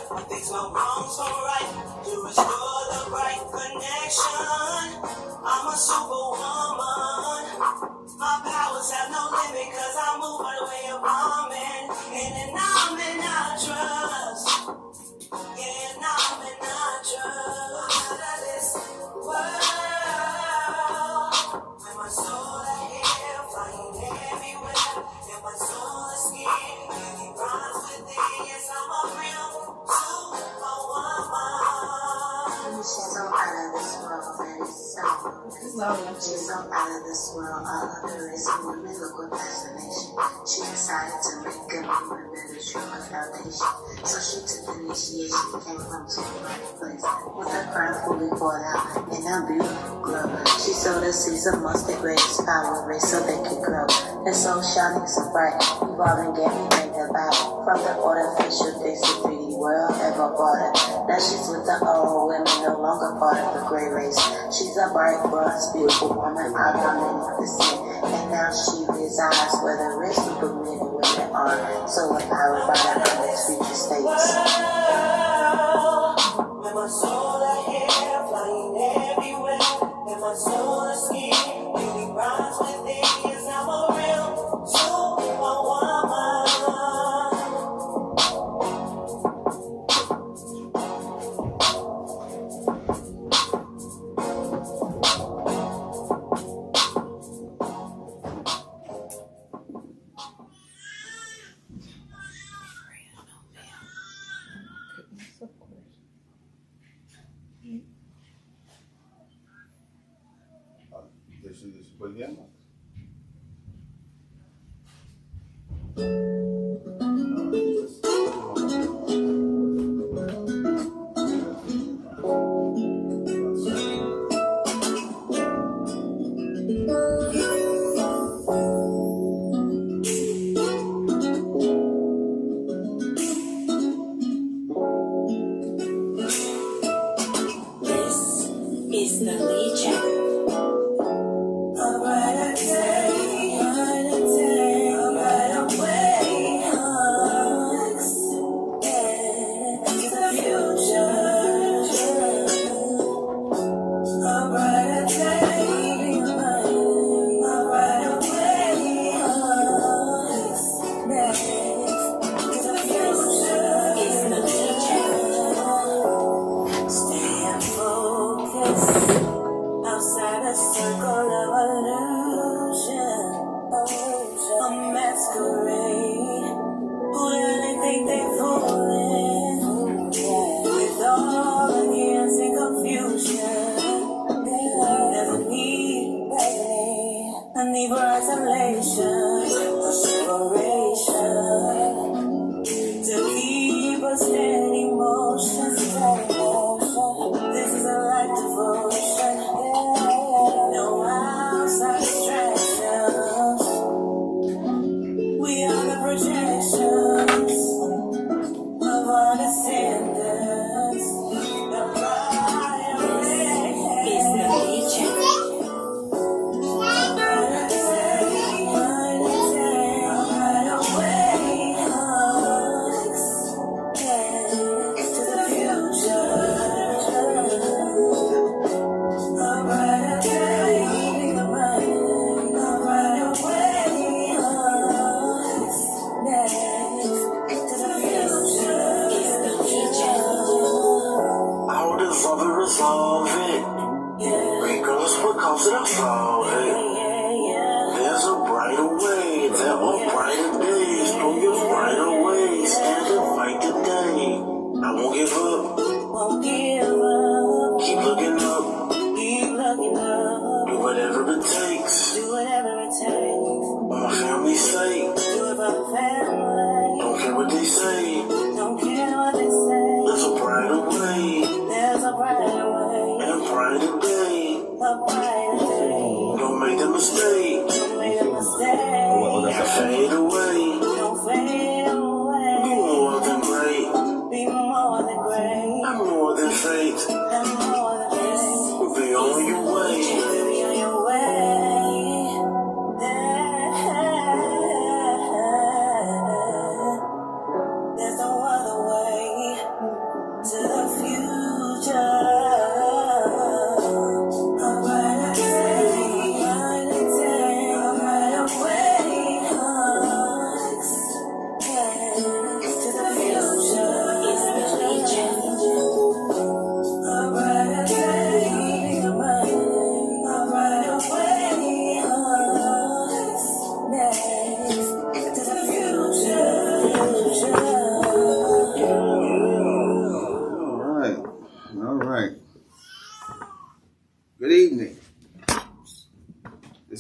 Fix my wrongs for right, to restore the right connection. I'm a superwoman. My powers have no limit, cause I move by the way of woman. In and I trust. Yeah, and I trust. Out of this world. With my soul ahead, flying everywhere. And my soul is scared, really runs with it. Yes, I'm a real superwoman. She's so out of this world, that is so. She's so out of this world, all of the rest of women look with fascination. She decided to make a movement that is true her foundation. So she took initiation, came from to the right place. With her crown fully poured out and her beautiful glow. She sowed the seeds amongst the greatest power race so they could grow. Her soul shining so bright, evolving, getting made about. From the artificial things to 3D world, ever bought her. Now she's with the old women, no longer part of the gray race. She's a bright, broad, beautiful woman, out of many percent. And now she resides where the rest of the men and women are. So empowered by the highest future states. With my soul ahead, flying everywhere. And my soul is skin, really rides with it. Yes, I'm a real superwoman.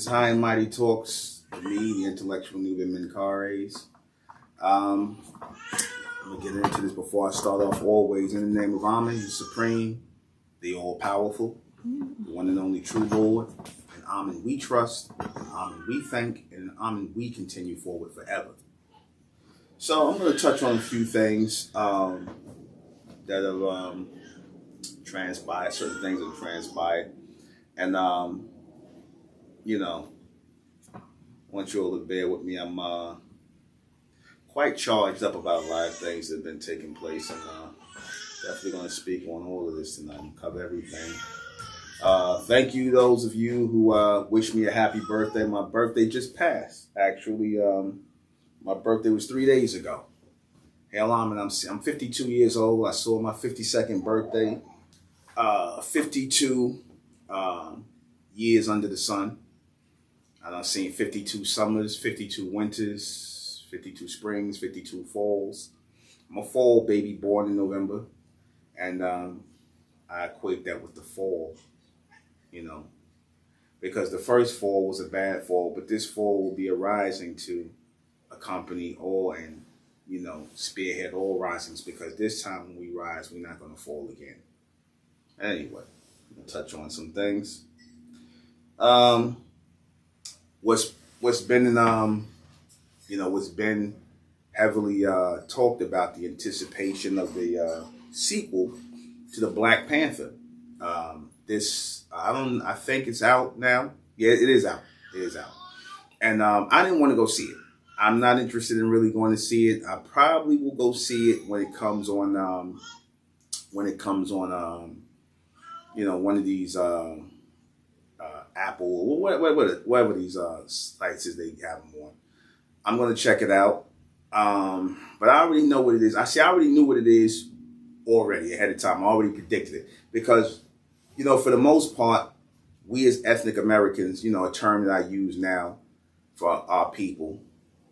is High and Mighty Talks, me, the intellectual Nuben Menkares. I'm going to get into this before I start off. Always in the name of Amen, the Supreme, the All-Powerful, the one and only true Lord. And Amen we trust, and Amen we thank, and Amen we continue forward forever. So I'm going to touch on a few things that have transpired, certain things that have transpired. And, you know, I want you all to bear with me. I'm quite charged up about a lot of things that have been taking place. And definitely going to speak on all of this tonight and cover everything. Thank you, those of you who wish me a happy birthday. My birthday just passed. Actually, my birthday was 3 days ago. Hell, I'm 52 years old. I saw my 52nd birthday. 52 years under the sun. I've seen 52 summers, 52 winters, 52 springs, 52 falls. I'm a fall baby born in November. And I equate that with the fall, you know, because the first fall was a bad fall, but this fall will be a rising to accompany all and, you know, spearhead all risings, because this time when we rise, we're not going to fall again. Anyway, I'll touch on some things. What's been what's been heavily talked about, the anticipation of the sequel to the Black Panther. I think it's out now. Yeah, it is out. It is out. And I didn't want to go see it. I'm not interested in really going to see it. I probably will go see it when it comes on. One of these Apple or whatever these sites is they have them on. I'm gonna check it out. But I already know what it is. I already knew what it is already ahead of time. I already predicted it because, you know, for the most part, we as ethnic Americans, you know, a term that I use now for our people,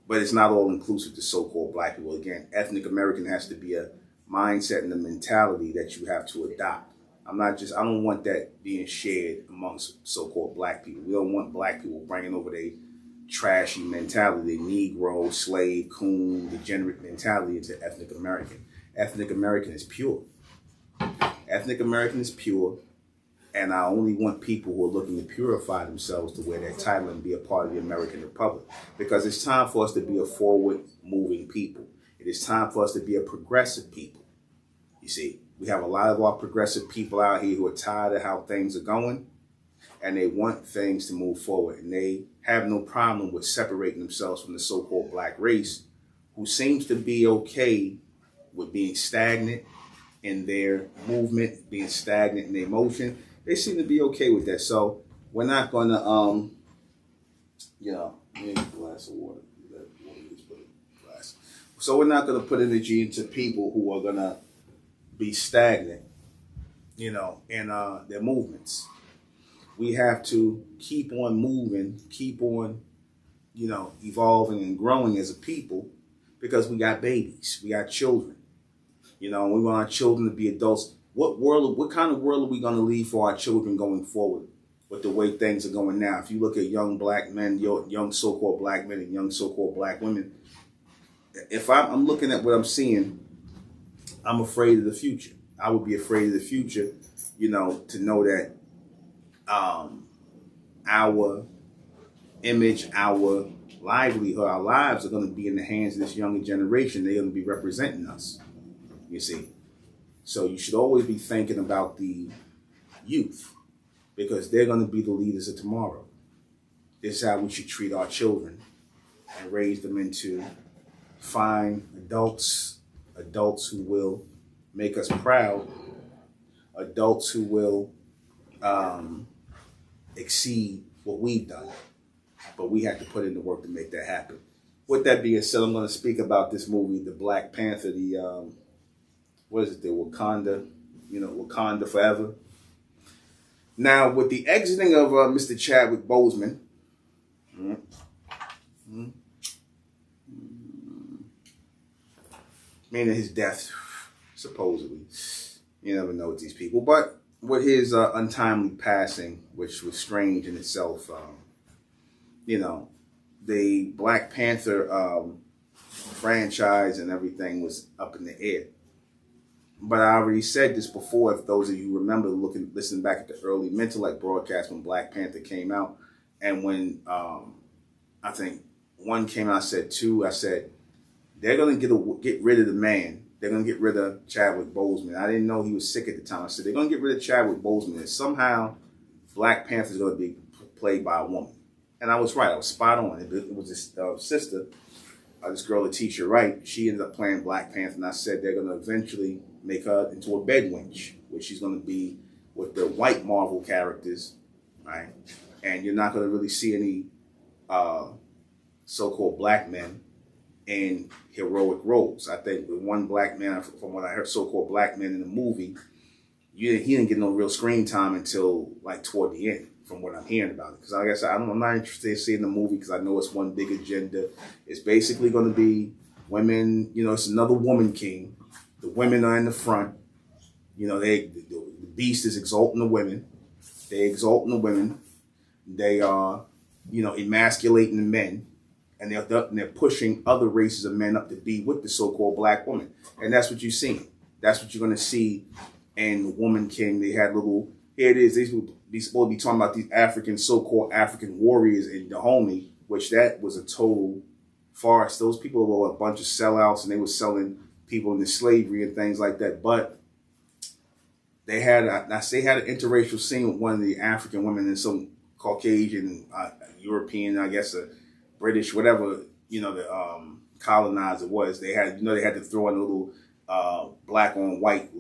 but it's not all inclusive to so-called Black people. Again, ethnic American has to be a mindset and a mentality that you have to adopt. I don't want that being shared amongst so-called Black people. We don't want Black people bringing over their trashy mentality, the Negro, slave, coon, degenerate mentality into ethnic American. Ethnic American is pure. Ethnic American is pure, and I only want people who are looking to purify themselves to wear that title and be a part of the American Republic, because it's time for us to be a forward-moving people. It is time for us to be a progressive people. You see, we have a lot of our progressive people out here who are tired of how things are going, and they want things to move forward. And they have no problem with separating themselves from the so-called Black race, who seems to be okay with being stagnant in their movement, being stagnant in their motion. They seem to be okay with that. So we're not going to, maybe a glass of water. So we're not going to put energy into people who are going to be stagnant, you know, in their movements. We have to keep on moving, keep on, you know, evolving and growing as a people, because we got babies, we got children, you know, we want our children to be adults. What kind of world are we going to leave for our children going forward with the way things are going now? If you look at young Black men, young so-called Black men and young so-called Black women, if I'm looking at what I'm seeing, I'm afraid of the future. I would be afraid of the future, you know, to know that our image, our livelihood, our lives are going to be in the hands of this younger generation. They're going to be representing us, you see. So you should always be thinking about the youth, because they're going to be the leaders of tomorrow. This is how we should treat our children and raise them into fine adults who will make us proud, adults who will exceed what we've done. But we have to put in the work to make that happen. With that being said, I'm going to speak about this movie, the Black Panther, the Wakanda, Wakanda Forever. Now, with the exiting of Mr. Chadwick Boseman, meaning his death, supposedly. You never know with these people. But with his untimely passing, which was strange in itself, you know, the Black Panther franchise and everything was up in the air. But I already said this before. If those of you remember listening back at the early Mentellect broadcast when Black Panther came out, and when I think one came out, I said two. I said they're gonna get rid of the man. They're gonna get rid of Chadwick Boseman. I didn't know he was sick at the time. I said they're gonna get rid of Chadwick Boseman, and somehow Black Panther is gonna be played by a woman. And I was right. I was spot on. It was this sister, this girl Letitia Wright. She ended up playing Black Panther, and I said they're gonna eventually make her into a bed wench, where she's going to be with the white Marvel characters, right? And you're not going to really see any so-called black men in heroic roles. I think the one black man, from what I heard, so-called black men in the movie, he didn't get no real screen time until like toward the end, from what I'm hearing about it. Because like I said, I'm not interested in seeing the movie because I know it's one big agenda. It's basically going to be women, it's another woman king. The women are in the front. The beast is exalting the women. They're exalting the women. They are, emasculating the men. And they're pushing other races of men up to be with the so-called black woman. And that's what you're seeing. That's what you're going to see in the Woman King. They had here it is. These supposed to be talking about these so-called African warriors in Dahomey, which that was a total farce. Those people were a bunch of sellouts, and they were selling people into slavery and things like that. But they had an interracial scene with one of the African women and some Caucasian, European, I guess, British, whatever, the colonizer was. They had to throw in a little black on white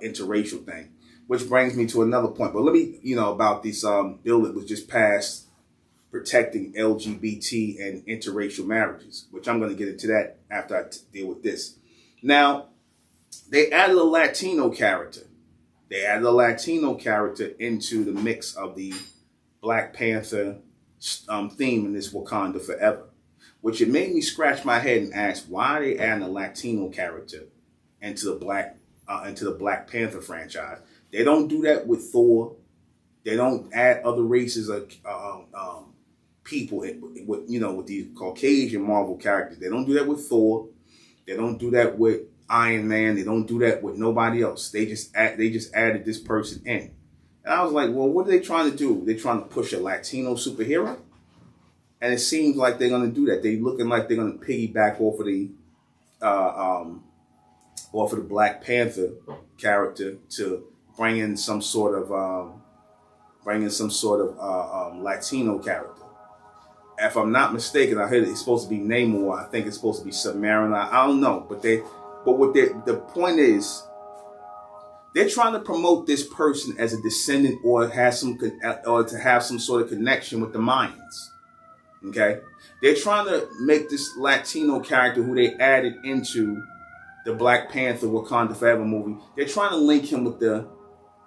interracial thing, which brings me to another point. But let me, about this bill that was just passed protecting LGBT and interracial marriages, which I'm going to get into that after I deal with this. Now, they added a Latino character. They added a Latino character into the mix of the Black Panther theme in this Wakanda Forever, which it made me scratch my head and ask, why are they adding a Latino character into the Black Panther franchise? They don't do that with Thor. They don't add other races of people with these Caucasian Marvel characters. They don't do that with Thor. They don't do that with Iron Man. They don't do that with nobody else. They just added this person in. And I was like, well, what are they trying to do? They're trying to push a Latino superhero? And it seems like they're going to do that. They're looking like they're going to piggyback off of the Black Panther character to bring in some sort of Latino character. If I'm not mistaken, I heard it's supposed to be Namor. I think it's supposed to be Submariner. I don't know, but the point is, they're trying to promote this person as a descendant or to have some sort of connection with the Mayans. Okay, they're trying to make this Latino character who they added into the Black Panther Wakanda Forever movie. They're trying to link him with the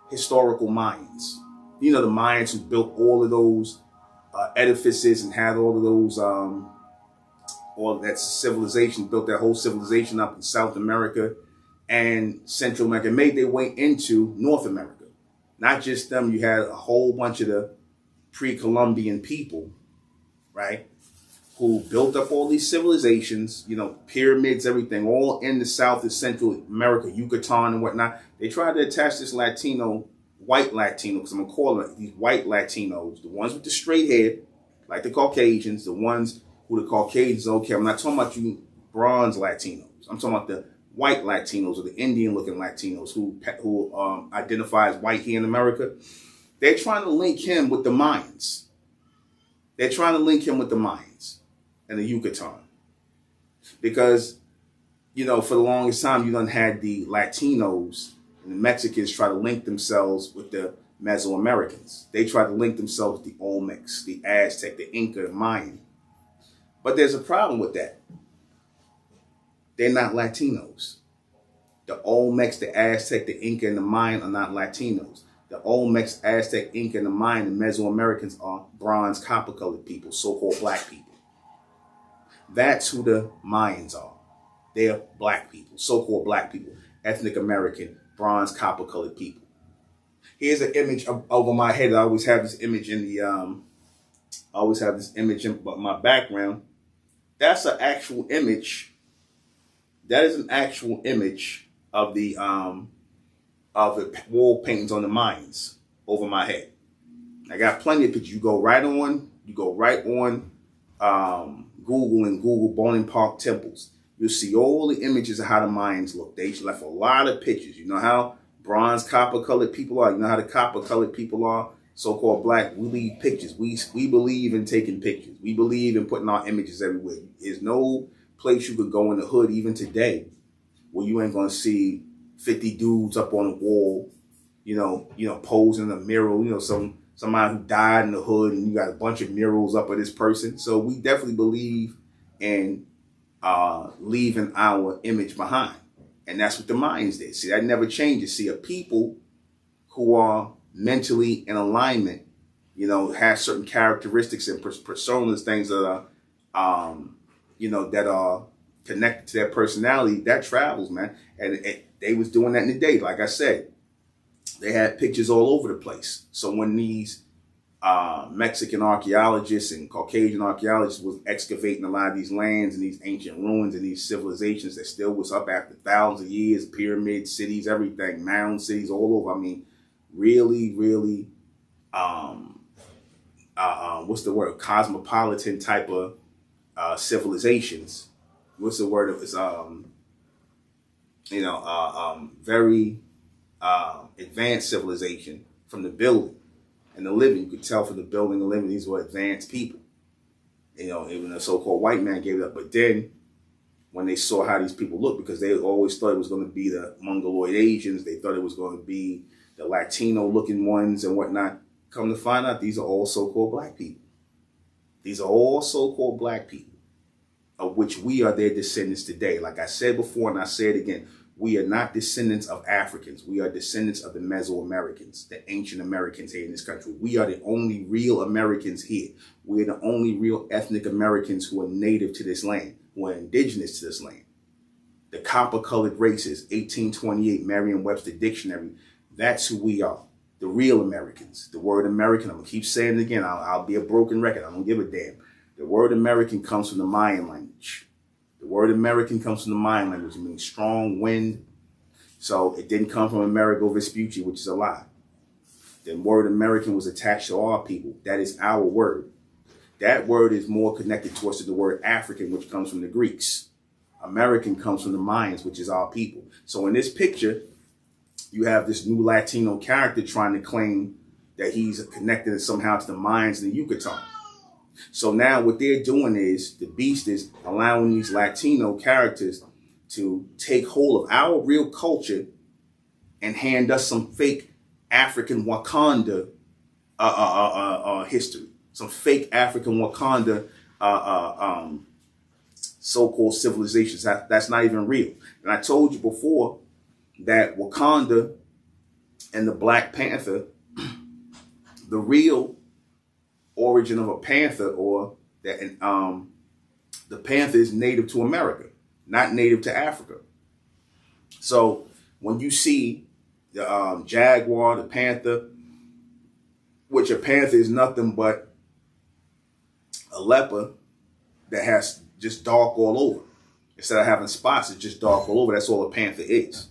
historical Mayans. The Mayans who built all of those edifices and had all of those, all that civilization, built that whole civilization up in South America and Central America, made their way into North America. Not just them, you had a whole bunch of the pre-Columbian people, right, who built up all these civilizations, pyramids, everything, all in the South and Central America, Yucatan and whatnot. They tried to attach this white Latino, because I'm going to call them these white Latinos, the ones with the straight hair, like the Caucasians, the ones who the Caucasians, okay, I'm not talking about you bronze Latinos. I'm talking about the white Latinos or the Indian-looking Latinos who identify as white here in America. They're trying to link him with the Mayans. They're trying to link him with the Mayans and the Yucatan. Because, for the longest time, you done had the Latinos and the Mexicans try to link themselves with the Mesoamericans. They try to link themselves with the Olmecs, the Aztec, the Inca, the Mayan. But there's a problem with that. They're not Latinos. The Olmecs, the Aztec, the Inca, and the Mayan are not Latinos. The Olmecs, Aztec, Inca, and the Mayan and Mesoamericans are bronze, copper-colored people, so-called black people. That's who the Mayans are. They're black people, so-called black people, ethnic American, bronze, copper-colored people. Here's an image over my head. I always have this image in the I always have this image in my background. That's an actual image. That is an actual image of the wall paintings on the Mayans over my head. I got plenty of pictures. You go right on Google and Google Bonin Park temples. You'll see all the images of how the Mayans look. They left a lot of pictures. You know how bronze, copper colored people are. You know how the copper colored people are. So-called black. We leave pictures. We believe in taking pictures. We believe in putting our images everywhere. There's no place you could go in the hood even today where you ain't gonna see 50 dudes up on a wall, you know, posing in a mural. You know, somebody who died in the hood, and you got a bunch of murals up of this person. So we definitely believe in leaving our image behind. And that's what the Mayans did. See, that never changes. See, a people who are mentally in alignment, you know, have certain characteristics and personas, things that are, you know, that are connected to their personality, that travels, man. And they was doing that in the day. Like I said, they had pictures all over the place. So when these Mexican archaeologists and Caucasian archaeologists was excavating a lot of these lands and these ancient ruins and these civilizations that still was up after thousands of years, pyramids, cities, everything, mound cities all over. I mean, really, really, what's the word? Cosmopolitan type of civilizations. What's the word? It's very advanced civilization from the building and the living. You could tell from the building and the living, these were advanced people. You know, even the so-called white man gave it up. But then when they saw how these people looked, because they always thought it was going to be the Mongoloid Asians, they thought it was going to be the Latino looking ones and whatnot. Come to find out, these are all so-called black people. These are all so-called black people, of which we are their descendants today. Like I said before, and I say it again, we are not descendants of Africans. We are descendants of the Mesoamericans, the ancient Americans here in this country. We are the only real Americans here. We are the only real ethnic Americans who are native to this land, who are indigenous to this land. The copper-colored races, 1828 Merriam-Webster Dictionary, that's who we are. The real Americans. The word American, I'm going to keep saying it again. I'll be a broken record. I don't give a damn. The word American comes from the Mayan language. The word American comes from the Mayan language. It means strong wind. So it didn't come from Amerigo Vespucci, which is a lie. The word American was attached to our people. That is our word. That word is more connected to us to the word African, which comes from the Greeks. American comes from the Mayans, which is our people. So in this picture, you have this new Latino character trying to claim that he's connected somehow to the Mayans and the Yucatan. So now what they're doing is, the beast is allowing these Latino characters to take hold of our real culture and hand us some fake African Wakanda history, some fake African Wakanda so-called civilizations. That's not even real. And I told you before that Wakanda and the Black Panther, the real origin of a panther, or that the panther is native to America, not native to Africa. So when you see the jaguar, the panther, which a panther is nothing but a leopard that has just dark all over. Instead of having spots, it's just dark all over. That's all a panther is.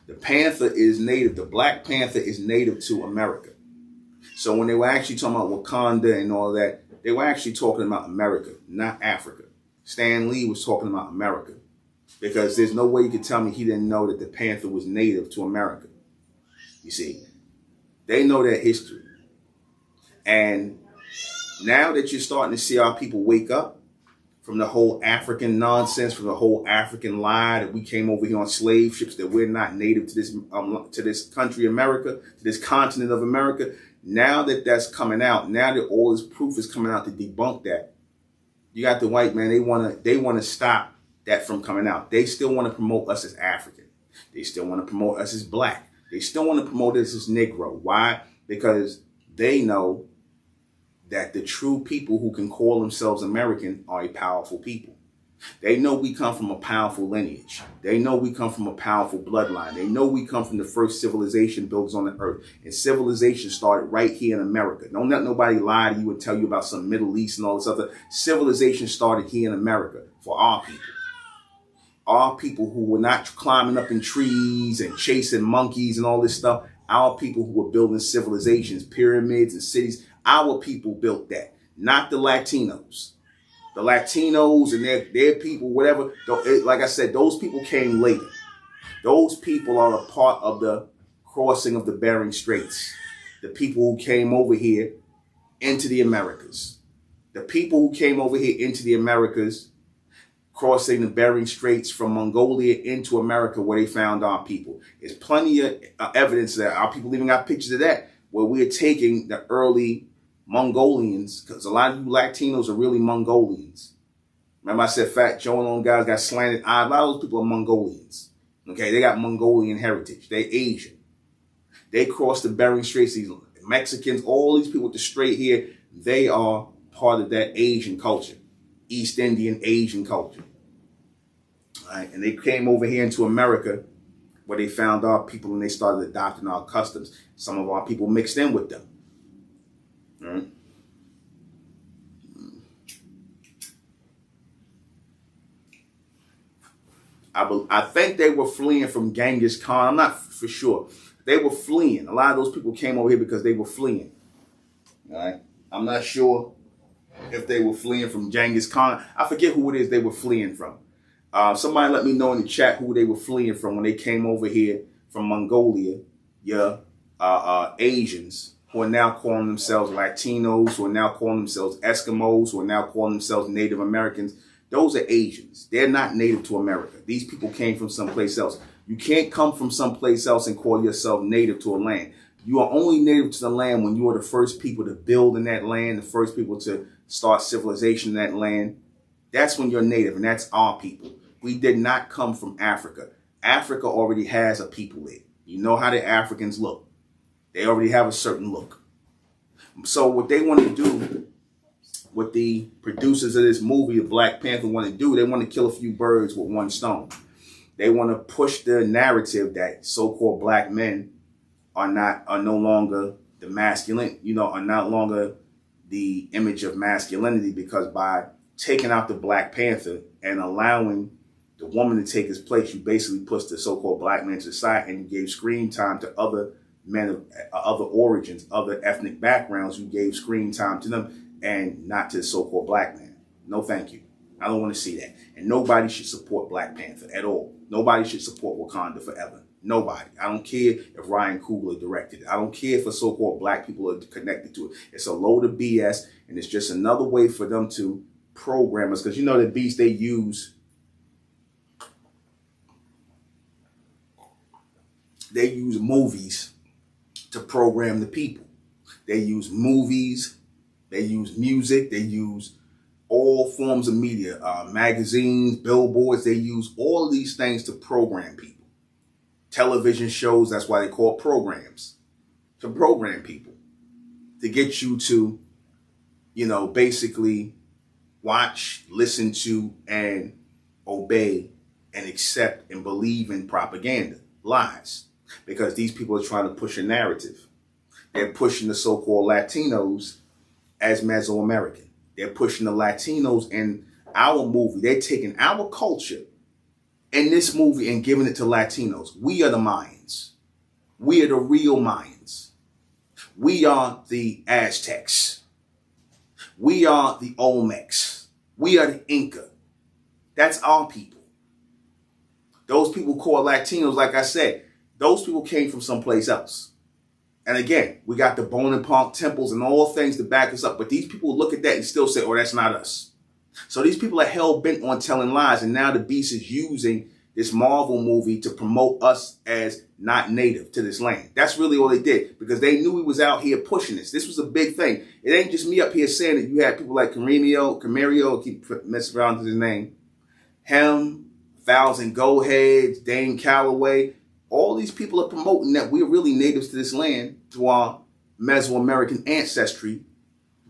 The panther is native. The Black Panther is native to America. So when they were actually talking about Wakanda and all that, they were actually talking about America, not Africa. Stan Lee was talking about America, because there's no way you could tell me he didn't know that the panther was native to America. You see, they know that history. And now that you're starting to see our people wake up from the whole African nonsense, from the whole African lie that we came over here on slave ships, that we're not native to this country, America, to this continent of America. Now that that's coming out, now that all this proof is coming out to debunk that, you got the white man. They want to stop that from coming out. They still want to promote us as African. They still want to promote us as black. They still want to promote us as Negro. Why? Because they know that the true people who can call themselves American are a powerful people. They know we come from a powerful lineage. They know we come from a powerful bloodline. They know we come from the first civilization built on the earth. And civilization started right here in America. Don't let nobody lie to you and tell you about some Middle East and all this other. Civilization started here in America for our people. Our people who were not climbing up in trees and chasing monkeys and all this stuff. Our people who were building civilizations, pyramids and cities. Our people built that, not the Latinos. The Latinos and their people, whatever, like I said, those people came later. Those people are a part of the crossing of the Bering Straits. The people who came over here into the Americas. The people who came over here into the Americas, crossing the Bering Straits from Mongolia into America, where they found our people. There's plenty of evidence that our people even got pictures of that, where we're taking the early Mongolians, because a lot of you Latinos are really Mongolians. Remember I said Fat Joe and all them guys got slanted eyes. A lot of those people are Mongolians. Okay, they got Mongolian heritage. They Asian. They crossed the Bering Straits. These Mexicans, all these people with the straight hair, they are part of that Asian culture. East Indian Asian culture. All right, and they came over here into America where they found our people and they started adopting our customs. Some of our people mixed in with them. All right. I think they were fleeing from Genghis Khan. I'm not for sure. They were fleeing. A lot of those people came over here because they were fleeing. All right. I'm not sure if they were fleeing from Genghis Khan. I forget who it is they were fleeing from. Somebody let me know in the chat who they were fleeing from when they came over here from Mongolia. Yeah, Asians who are now calling themselves Latinos, who are now calling themselves Eskimos, who are now calling themselves Native Americans. Those are Asians. They're not native to America. These people came from someplace else. You can't come from someplace else and call yourself native to a land. You are only native to the land when you are the first people to build in that land, the first people to start civilization in that land. That's when you're native, and that's our people. We did not come from Africa. Africa already has a people there. You know how the Africans look. They already have a certain look. So what they want to do, what the producers of this movie, Black Panther, want to do, they want to kill a few birds with one stone. They want to push the narrative that so-called black men are no longer the masculine, are not longer the image of masculinity, because by taking out the Black Panther and allowing the woman to take his place, you basically pushed the so-called black man to the side and you gave screen time to other men of other origins, other ethnic backgrounds. You gave screen time to them and not to the so-called black man. No, thank you. I don't want to see that. And nobody should support Black Panther at all. Nobody should support Wakanda forever. Nobody. I don't care if Ryan Coogler directed it. I don't care if the so-called black people are connected to it. It's a load of BS, and it's just another way for them to program us. Because the beats they use, movies to program the people. They use movies, they use music, they use all forms of media, magazines, billboards. They use all of these things to program people. Television shows, that's why they call programs, to program people, to get you to, basically watch, listen to, and obey and accept and believe in propaganda, lies, because these people are trying to push a narrative. They're pushing the so-called Latinos as Mesoamerican. They're pushing the Latinos in our movie. They're taking our culture in this movie and giving it to Latinos. We are the Mayans. We are the real Mayans. We are the Aztecs. We are the Olmecs. We are the Inca. That's our people. Those people called Latinos, like I said, those people came from someplace else. And again, we got the Bonaparte temples and all things to back us up. But these people look at that and still say, oh, that's not us. So these people are hell-bent on telling lies. And now the beast is using this Marvel movie to promote us as not native to this land. That's really all they did, because they knew we was out here pushing this. This was a big thing. It ain't just me up here saying it. You had people like Camario, keep messing around with his name, him, Thousand Goldheads, Dane Calloway. All these people are promoting that we're really natives to this land, to our Mesoamerican ancestry,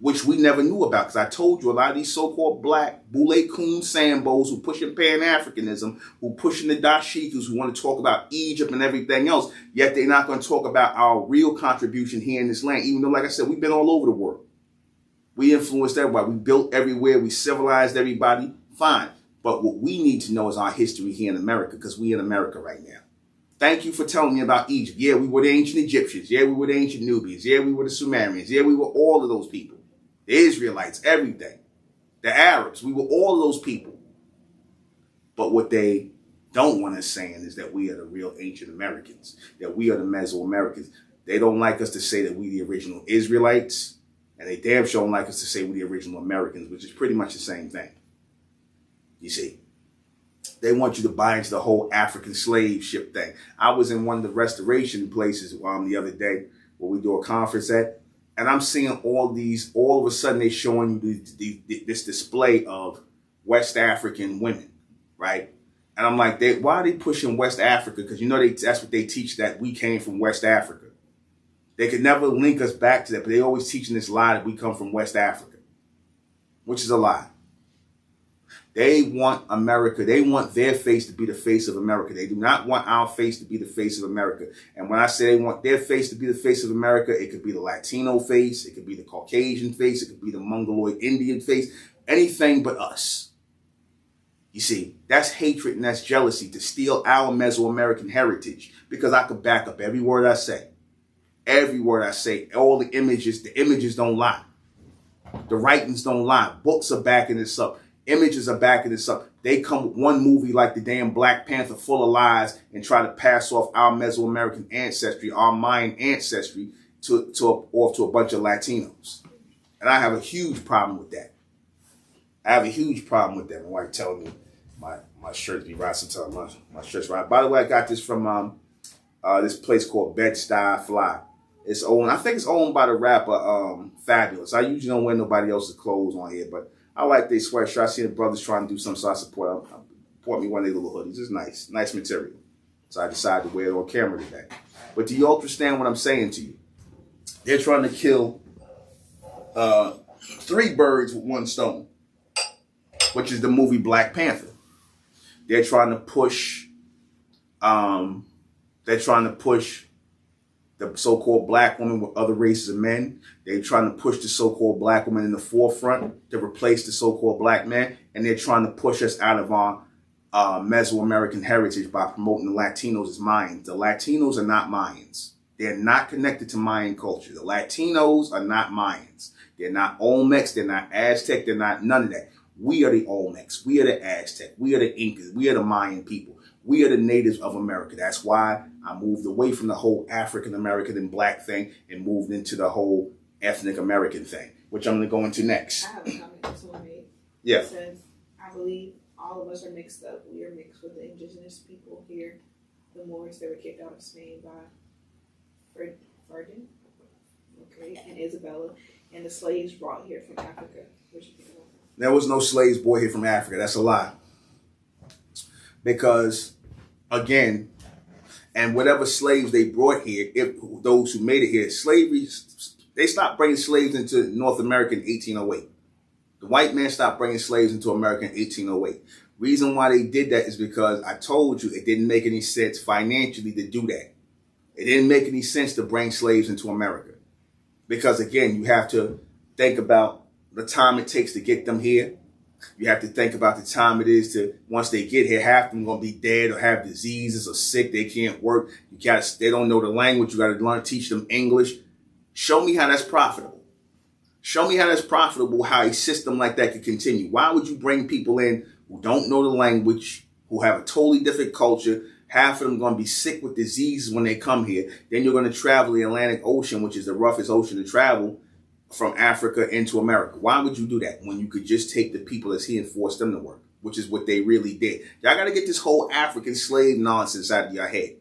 which we never knew about, because I told you a lot of these so-called black Boule Coon Sambos who pushing Pan-Africanism, who pushing the Dashikus, who want to talk about Egypt and everything else, yet they're not going to talk about our real contribution here in this land, even though, like I said, we've been all over the world. We influenced everybody. We built everywhere. We civilized everybody. Fine. But what we need to know is our history here in America, because we in America right now. Thank you for telling me about Egypt. Yeah, we were the ancient Egyptians. Yeah, we were the ancient Nubians. Yeah, we were the Sumerians. Yeah, we were all of those people. The Israelites, everything. The Arabs, we were all of those people. But what they don't want us saying is that we are the real ancient Americans, that we are the Mesoamericans. They don't like us to say that we the original Israelites, and they damn sure don't like us to say we the original Americans, which is pretty much the same thing. You see, they want you to buy into the whole African slave ship thing. I was in one of the restoration places the other day where we do a conference at, and I'm seeing all of a sudden they're showing you this display of West African women, right? And I'm like, why are they pushing West Africa? Because you know that's what they teach, that we came from West Africa. They could never link us back to that, but they always teaching this lie that we come from West Africa, which is a lie. They want America. They want their face to be the face of America. They do not want our face to be the face of America. And when I say they want their face to be the face of America, it could be the Latino face. It could be the Caucasian face. It could be the Mongoloid Indian face. Anything but us. You see, that's hatred and that's jealousy to steal our Mesoamerican heritage, because I could back up every word I say. Every word I say, all the images don't lie. The writings don't lie. Books are backing this up. Images are backing this up. They come with one movie like the damn Black Panther full of lies and try to pass off our Mesoamerican ancestry, our Mayan ancestry off to a bunch of Latinos. And I have a huge problem with that. I have a huge problem with that. My wife telling me my shirts be right sometimes. My shirts right. By the way, I got this from this place called Bed-Stuy Fly. It's owned, I think it's owned by the rapper Fabulous. I usually don't wear nobody else's clothes on here, but I like their sweatshirt. I see the brothers trying to do something, so I support them. Bought me one of their little hoodies. It's nice material. So I decided to wear it on camera today. But do you understand what I'm saying to you? They're trying to kill 3 birds with 1 stone, which is the movie Black Panther. They're trying to push the so-called black woman with other races of men. They're trying to push the so-called black woman in the forefront to replace the so-called black man. And they're trying to push us out of our Mesoamerican heritage by promoting the Latinos as Mayans. The Latinos are not Mayans. They're not connected to Mayan culture. The Latinos are not Mayans. They're not Olmecs. They're not Aztec. They're not none of that. We are the Olmecs. We are the Aztec. We are the Incas. We are the Mayan people. We are the natives of America. That's why I moved away from the whole African American and black thing and moved into the whole ethnic American thing, which I'm going to go into next. I have a comment that someone made. Yeah. It says, I believe all of us are mixed up. We are mixed with the indigenous people here. The Moors that were kicked out of Spain by Ferdinand, and Isabella, and the slaves brought here from Africa. There was no slaves brought here from Africa. That's a lie. Because, again, and whatever slaves they brought here, if those who made it here, slavery, they stopped bringing slaves into North America in 1808. The white man stopped bringing slaves into America in 1808. Reason why they did that is because I told you it didn't make any sense financially to do that. It didn't make any sense to bring slaves into America. Because, again, you have to think about the time it takes to get them here. You have to think about the time it is to, once they get here, half of them going to be dead or have diseases or sick. They can't work. They don't know the language. You got to learn, teach them English. Show me how that's profitable. Show me how that's profitable, how a system like that could continue. Why would you bring people in who don't know the language, who have a totally different culture? Half of them going to be sick with diseases when they come here. Then you're going to travel the Atlantic Ocean, which is the roughest ocean to travel, from Africa into America. Why would you do that when you could just take the people that's here and force them to work, which is what they really did? Y'all got to get this whole African slave nonsense out of your head.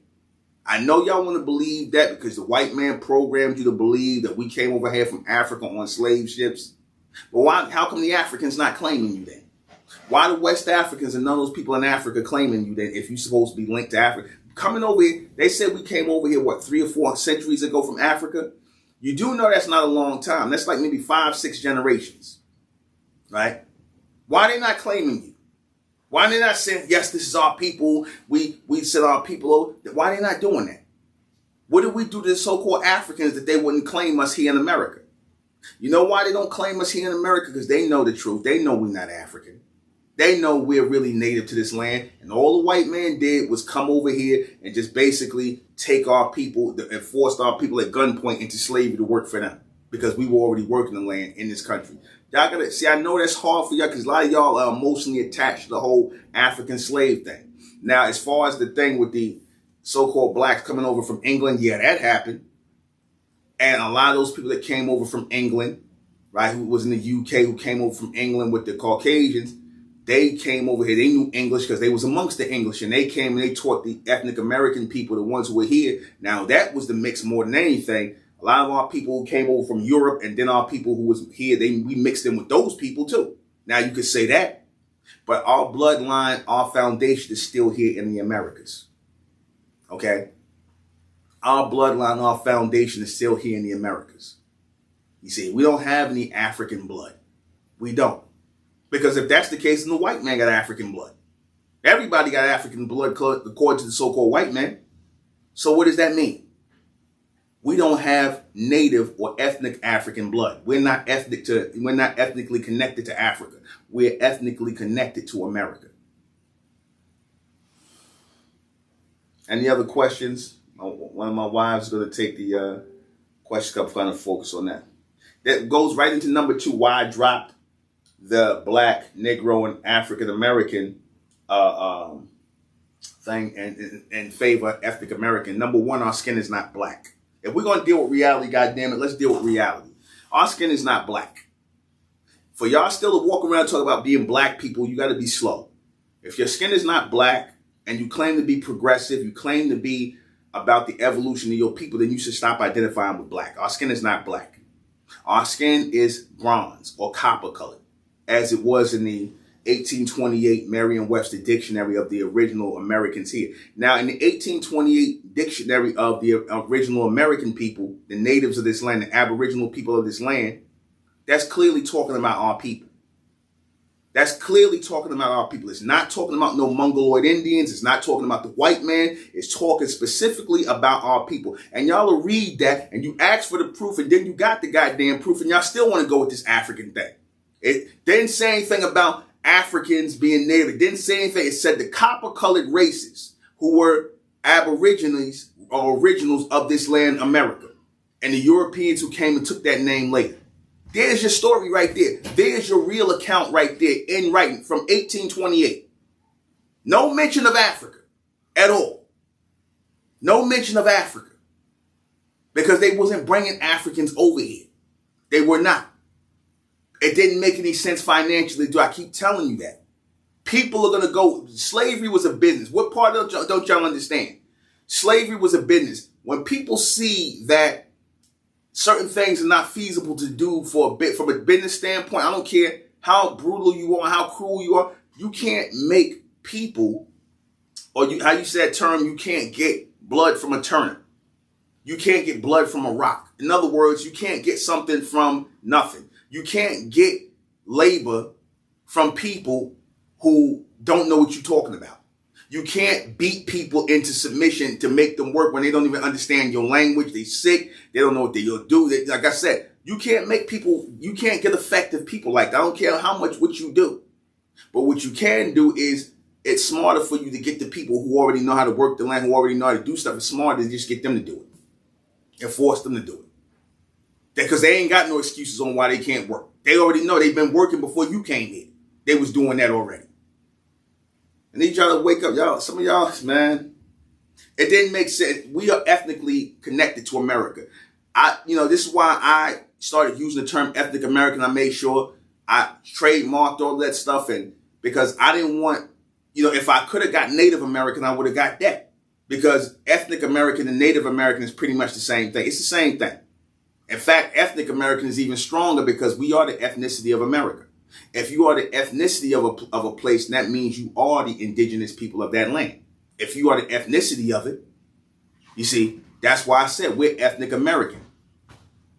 I know y'all want to believe that because the white man programmed you to believe that we came over here from Africa on slave ships. But why? How come the Africans not claiming you then? Why the West Africans and none of those people in Africa claiming you then if you're supposed to be linked to Africa? Coming over here, they said we came over here, 3 or 4 centuries ago from Africa? You do know that's not a long time. That's like maybe 5, 6 generations, right? Why are they not claiming you? Why are they not saying, yes, this is our people, we send our people over? Why are they not doing that? What did we do to the so-called Africans that they wouldn't claim us here in America? You know why they don't claim us here in America? Because they know the truth. They know we're not African. They know we're really native to this land. And all the white man did was come over here and just basically take our people and forced our people at gunpoint into slavery to work for them. Because we were already working the land in this country. Y'all gotta see, I know that's hard for y'all because a lot of y'all are emotionally attached to the whole African slave thing. Now, as far as the thing with the so-called blacks coming over from England, yeah, that happened. And a lot of those people that came over from England, right, who was in the UK, who came over from England with the Caucasians, they came over here. They knew English because they was amongst the English. And they came and they taught the ethnic American people, the ones who were here. Now, that was the mix more than anything. A lot of our people who came over from Europe and then our people who was here, we mixed in with those people too. Now, you could say that. But our bloodline, our foundation is still here in the Americas. Okay? Our bloodline, our foundation is still here in the Americas. You see, we don't have any African blood. We don't. Because if that's the case, then the white man got African blood. Everybody got African blood according to the so-called white man. So what does that mean? We don't have native or ethnic African blood. We're not ethnically connected to Africa. We're ethnically connected to America. Any other questions? One of my wives is going to take the question up, trying to focus on that. That goes right into number 2, why I dropped the black, Negro, and African American thing in favor of ethnic American. Number 1, our skin is not black. If we're going to deal with reality, goddammit, let's deal with reality. Our skin is not black. For y'all still to walk around and talk about being black people, you got to be slow. If your skin is not black and you claim to be progressive, you claim to be about the evolution of your people, then you should stop identifying with black. Our skin is not black. Our skin is bronze or copper colored, as it was in the 1828 Merriam-Webster Dictionary of the original Americans here. Now, in the 1828 Dictionary of the original American people, the natives of this land, the aboriginal people of this land, that's clearly talking about our people. That's clearly talking about our people. It's not talking about no Mongoloid Indians. It's not talking about the white man. It's talking specifically about our people. And y'all will read that and you ask for the proof and then you got the goddamn proof and y'all still want to go with this African thing. It didn't say anything about Africans being native. It didn't say anything. It said the copper-colored races who were aborigines or originals of this land, America, and the Europeans who came and took that name later. There's your story right there. There's your real account right there in writing from 1828. No mention of Africa at all. No mention of Africa. Because they wasn't bringing Africans over here. They were not. It didn't make any sense financially. Do I keep telling you that? People are going to go. Slavery was a business. What part don't y'all understand? Slavery was a business. When people see that certain things are not feasible to do from a business standpoint, I don't care how brutal you are, how cruel you are, you can't make people, or how you said that term, you can't get blood from a turnip. You can't get blood from a rock. In other words, you can't get something from nothing. You can't get labor from people who don't know what you're talking about. You can't beat people into submission to make them work when they don't even understand your language. They sick. They don't know what they'll do. Like I said, you can't make people, you can't get effective people like that. I don't care how much what you do. But what you can do is, it's smarter for you to get the people who already know how to work the land, who already know how to do stuff. It's smarter to just get them to do it and force them to do it. Because they ain't got no excuses on why they can't work. They already know they've been working before you came here. They was doing that already. I need y'all to wake up. Y'all, some of y'all, man, it didn't make sense. We are ethnically connected to America. This is why I started using the term ethnic American. I made sure I trademarked all that stuff. And because I didn't want, if I could have got Native American, I would have got that. Because ethnic American and Native American is pretty much the same thing. It's the same thing. In fact, ethnic American is even stronger because we are the ethnicity of America. If you are the ethnicity of a place, that means you are the indigenous people of that land. If you are the ethnicity of it, you see, that's why I said we're ethnic American.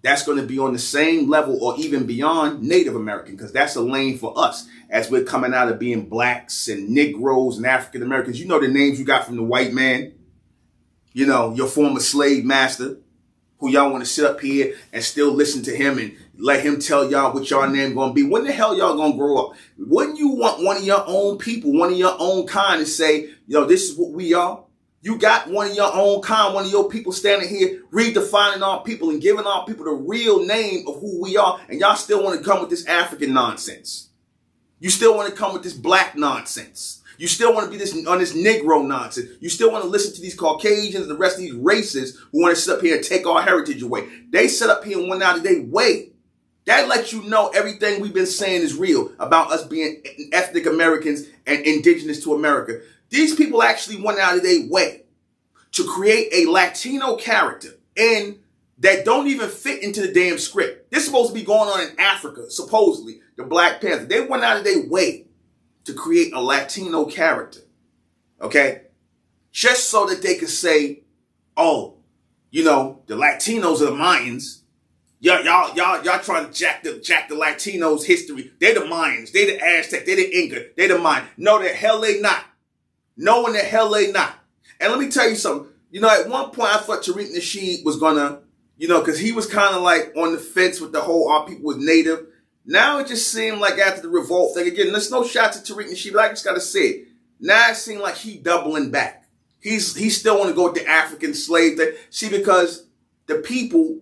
that's going to be on the same level or even beyond Native American, because that's a lane for us as we're coming out of being blacks and Negroes and African Americans. You know the names you got from the white man, you know, your former slave master, who y'all want to sit up here and still listen to him and let him tell y'all what y'all name going to be. When the hell y'all going to grow up? Wouldn't you want one of your own people, one of your own kind to say, yo, this is what we are? You got one of your own kind, one of your people standing here redefining our people and giving our people the real name of who we are, and y'all still want to come with this African nonsense. You still want to come with this black nonsense. You still want to be this on this Negro nonsense. You still want to listen to these Caucasians and the rest of these races who want to sit up here and take our heritage away. They sit up here and went out of their way. That lets you know everything we've been saying is real about us being ethnic Americans and indigenous to America. These people actually went out of their way to create a Latino character and that don't even fit into the damn script. This is supposed to be going on in Africa, supposedly, the Black Panther. They went out of their way to create a Latino character, okay? Just so that they could say, oh, you know, the Latinos are the Mayans. Y'all trying to jack the Latinos' history. They the Mayans, they the Aztec, they the Inca, they the Mayans. No, the hell they not. No, in the hell they not. And let me tell you something. You know, at one point I thought Tariq Nasheed was gonna, you know, because he was kind of like on the fence with the whole our people was native. Now it just seemed like after the revolt thing, again, there's no shots at Tariq Nasheed, but I just gotta say it. Now it seemed like he doubling back. He still want to go with the African slave thing. See, because the people,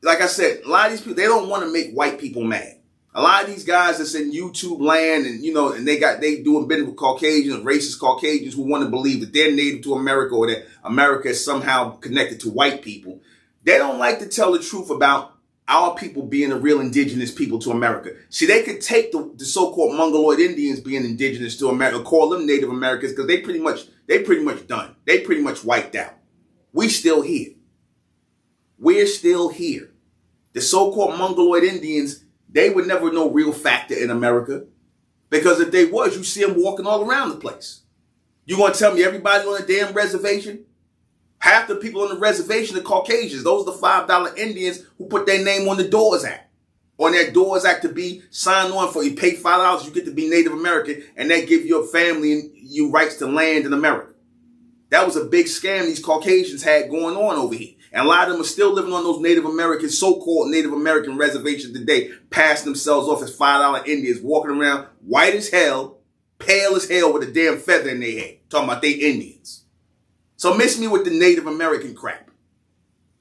like I said, a lot of these people, they don't want to make white people mad. A lot of these guys that's in YouTube land and, you know, and they doing business with Caucasians, racist Caucasians who want to believe that they're native to America or that America is somehow connected to white people. They don't like to tell the truth about our people being the real indigenous people to America. See, they could take the so-called Mongoloid Indians being indigenous to America, call them Native Americans, because they pretty much done. They pretty much wiped out. We still here. We're still here. The so-called Mongoloid Indians, they were never no real factor in America, because if they was, you see them walking all around the place. You gonna tell me everybody on a damn reservation? Half the people on the reservation are Caucasians. Those are the $5 Indians who put their name on the Doors Act. On their Doors Act to be signed on for. You pay $5, you get to be Native American, and they give your family and you rights to land in America. That was a big scam these Caucasians had going on over here. And a lot of them are still living on those Native American, so-called Native American reservations today, passing themselves off as $5 Indians, walking around white as hell, pale as hell with a damn feather in their head, talking about they Indians. So miss me with the Native American crap.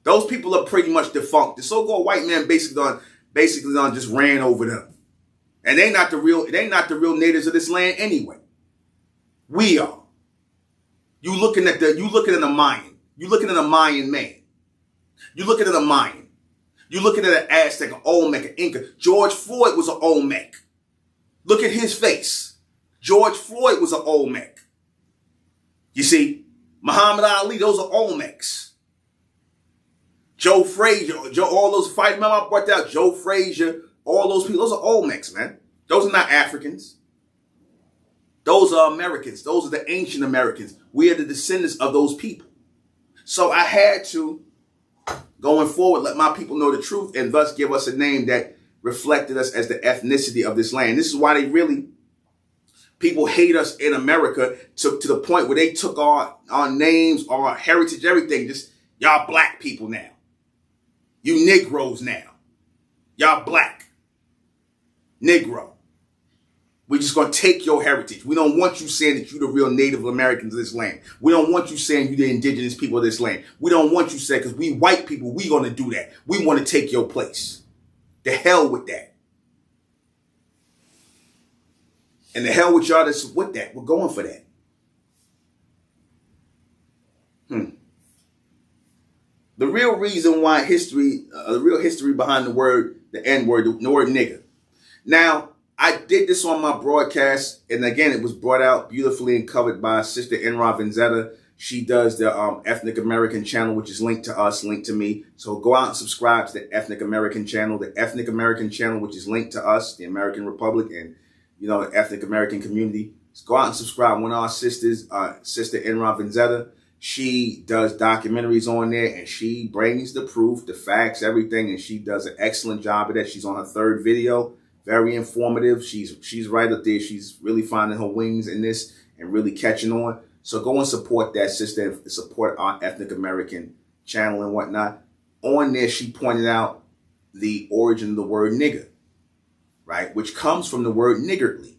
Those people are pretty much defunct. The so-called white man basically just ran over them. And they not the real natives of this land anyway. We are. You looking at a Mayan. You looking at a Mayan man. You looking at a Mayan. You looking at an Aztec, an Olmec, an Inca. George Floyd was an Olmec. Look at his face. George Floyd was an Olmec. You see? Muhammad Ali, those are Olmecs. Joe Frazier, all those fighting, remember I brought out Joe Frazier, all those people, those are Olmecs, man. Those are not Africans. Those are Americans. Those are the ancient Americans. We are the descendants of those people. So I had to, going forward, let my people know the truth and thus give us a name that reflected us as the ethnicity of this land. This is why people hate us in America to the point where they took our names, our heritage, everything. Just, y'all black people now. You Negroes now. Y'all black. Negro. We're just going to take your heritage. We don't want you saying that you're the real Native Americans of this land. We don't want you saying you're the indigenous people of this land. We don't want you saying, because we white people, we going to do that. We want to take your place. The hell with that. And the hell with y'all that's with that. We're going for that. The real reason why the real history behind the N-word, the word nigger. Now, I did this on my broadcast, and again, it was brought out beautifully and covered by Sister Enra Vanzetta. She does the Ethnic American channel, which is linked to us, linked to me. So go out and subscribe to the Ethnic American channel, which is linked to us, the American Republic, and the ethnic American community. So go out and subscribe. One of our sisters, Sister Enra Vanzetta, She does documentaries on there, and she brings the proof, the facts, everything, and she does an excellent job of that. She's on her third video, very informative. She's right up there. She's really finding her wings in this and really catching on. So go and support that sister, support our Ethnic American channel and whatnot. On there, she pointed out the origin of the word nigger, right? Which comes from the word niggardly.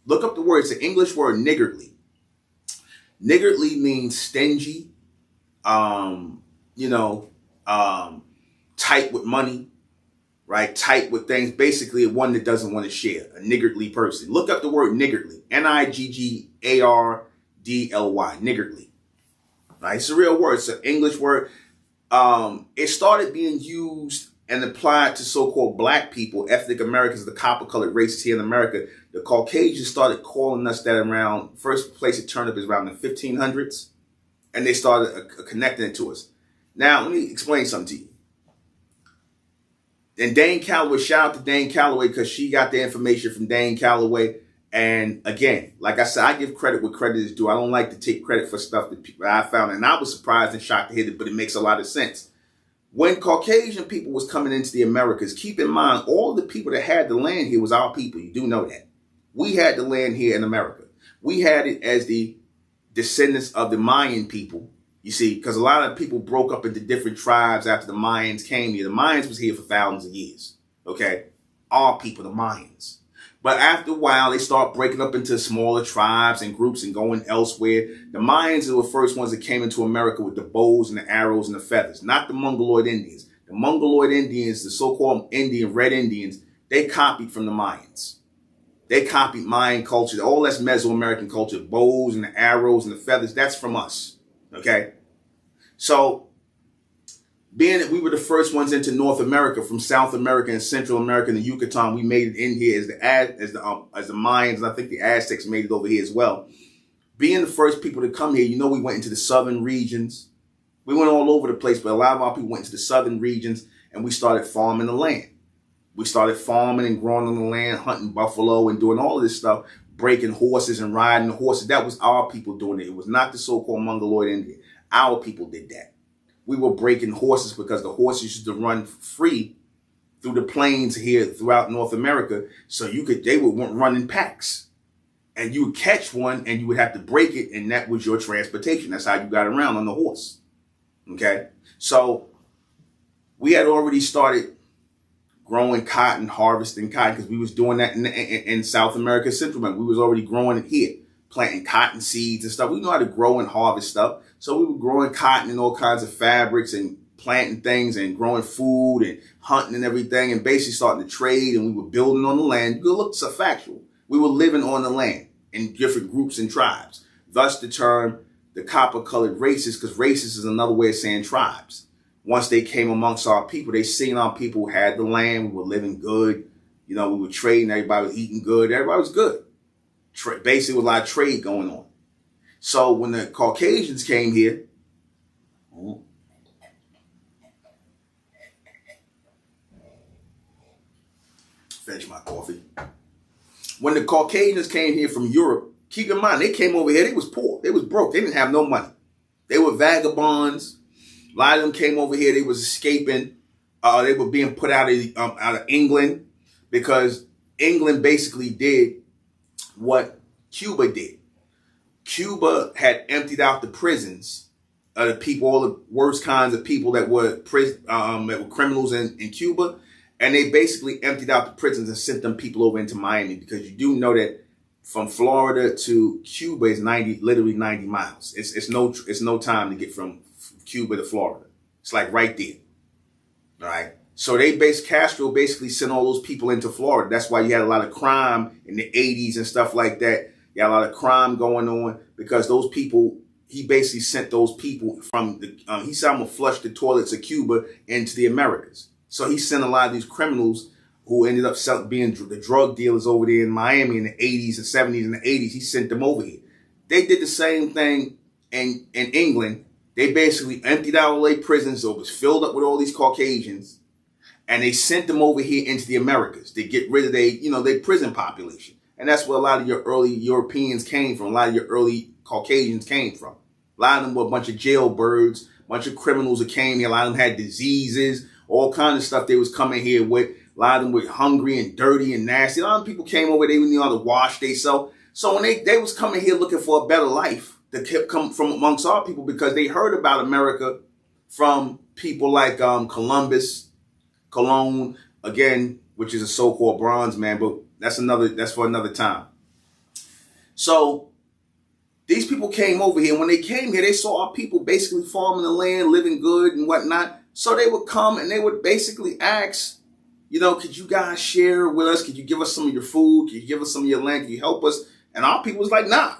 Look up the word. It's an English word, niggardly. Niggardly means stingy, tight with money, right? Tight with things. Basically, one that doesn't want to share. A niggardly person. Look up the word niggardly. Niggardly. Niggardly. Right? It's a real word. It's an English word. It started being used and applied to so-called black people, ethnic Americans, the copper-colored races here in America. The Caucasians started calling us that around, first place it turned up is around the 1500s, and they started connecting it to us. Now, let me explain something to you. And Dane Calloway, shout out to Dane Calloway, because she got the information from Dane Calloway. And again, like I said, I give credit where credit is due. I don't like to take credit for stuff that I found, and I was surprised and shocked to hear it, but it makes a lot of sense. When Caucasian people was coming into the Americas, keep in mind, all the people that had the land here was our people. You do know that. We had the land here in America. We had it as the descendants of the Mayan people, you see, because a lot of people broke up into different tribes after the Mayans came here. The Mayans was here for thousands of years, okay? Our people, the Mayans. But after a while, they start breaking up into smaller tribes and groups and going elsewhere. The Mayans were the first ones that came into America with the bows and the arrows and the feathers, not the Mongoloid Indians. The Mongoloid Indians, the so-called Red Indians, they copied from the Mayans. They copied Mayan culture. All that's Mesoamerican culture, bows and the arrows and the feathers, that's from us, okay? So, being that we were the first ones into North America, from South America and Central America and the Yucatan, we made it in here as the Mayans, and I think the Aztecs made it over here as well. Being the first people to come here, we went into the southern regions. We went all over the place, but a lot of our people went into the southern regions, and we started farming the land. We started farming and growing on the land, hunting buffalo and doing all of this stuff, breaking horses and riding the horses. That was our people doing it. It was not the so-called Mongoloid Indian. Our people did that. We were breaking horses because the horses used to run free through the plains here throughout North America. So they would run in packs, and you would catch one and you would have to break it. And that was your transportation. That's how you got around on the horse. Okay. So we had already started growing cotton, harvesting cotton, because we was doing that in South America, Central America. We was already growing it here, planting cotton seeds and stuff. We know how to grow and harvest stuff. So we were growing cotton and all kinds of fabrics and planting things and growing food and hunting and everything, and basically starting to trade, and we were building on the land. You can look, it's factual. We were living on the land in different groups and tribes. Thus the term, the copper-colored races, because races is another way of saying tribes. Once they came amongst our people, they seen our people had the land. We were living good. We were trading. Everybody was eating good. Everybody was good. Basically, with a lot of trade going on. So when the Caucasians came here, finish my coffee. When the Caucasians came here from Europe, keep in mind, they came over here, they was poor, they was broke, they didn't have no money. They were vagabonds. A lot of them came over here, they was escaping. They were being put out of England, because England basically did what Cuba did. Cuba had emptied out the prisons of the people, all the worst kinds of people that were criminals in Cuba, and they basically emptied out the prisons and sent them people over into Miami, because you do know that from Florida to Cuba is literally 90 miles. It's no time to get from Cuba to Florida. It's like right there. All right. So Castro basically sent all those people into Florida. That's why you had a lot of crime in the 80s and stuff like that. You had a lot of crime going on, because those people, he basically sent those people from he said, I'm going to flush the toilets of Cuba into the Americas. So he sent a lot of these criminals who ended up being the drug dealers over there in Miami in the 80s and 70s and the 80s. He sent them over here. They did the same thing in England. They basically emptied out all their prisons. So it was filled up with all these Caucasians. And they sent them over here into the Americas to get rid of their prison population. And that's where a lot of your early Europeans came from. A lot of your early Caucasians came from. A lot of them were a bunch of jailbirds, a bunch of criminals that came here. A lot of them had diseases, all kinds of stuff they was coming here with. A lot of them were hungry and dirty and nasty. A lot of people came over, they didn't know how to wash themselves. So when they was coming here looking for a better life, they kept coming from amongst our people because they heard about America from people like Columbus, Cologne, again, which is a so-called bronze man, but that's for another time. So these people came over here. When they came here, they saw our people basically farming the land, living good and whatnot. So they would come and they would basically ask, could you guys share with us? Could you give us some of your food? Could you give us some of your land? Could you help us? And our people was like, nah.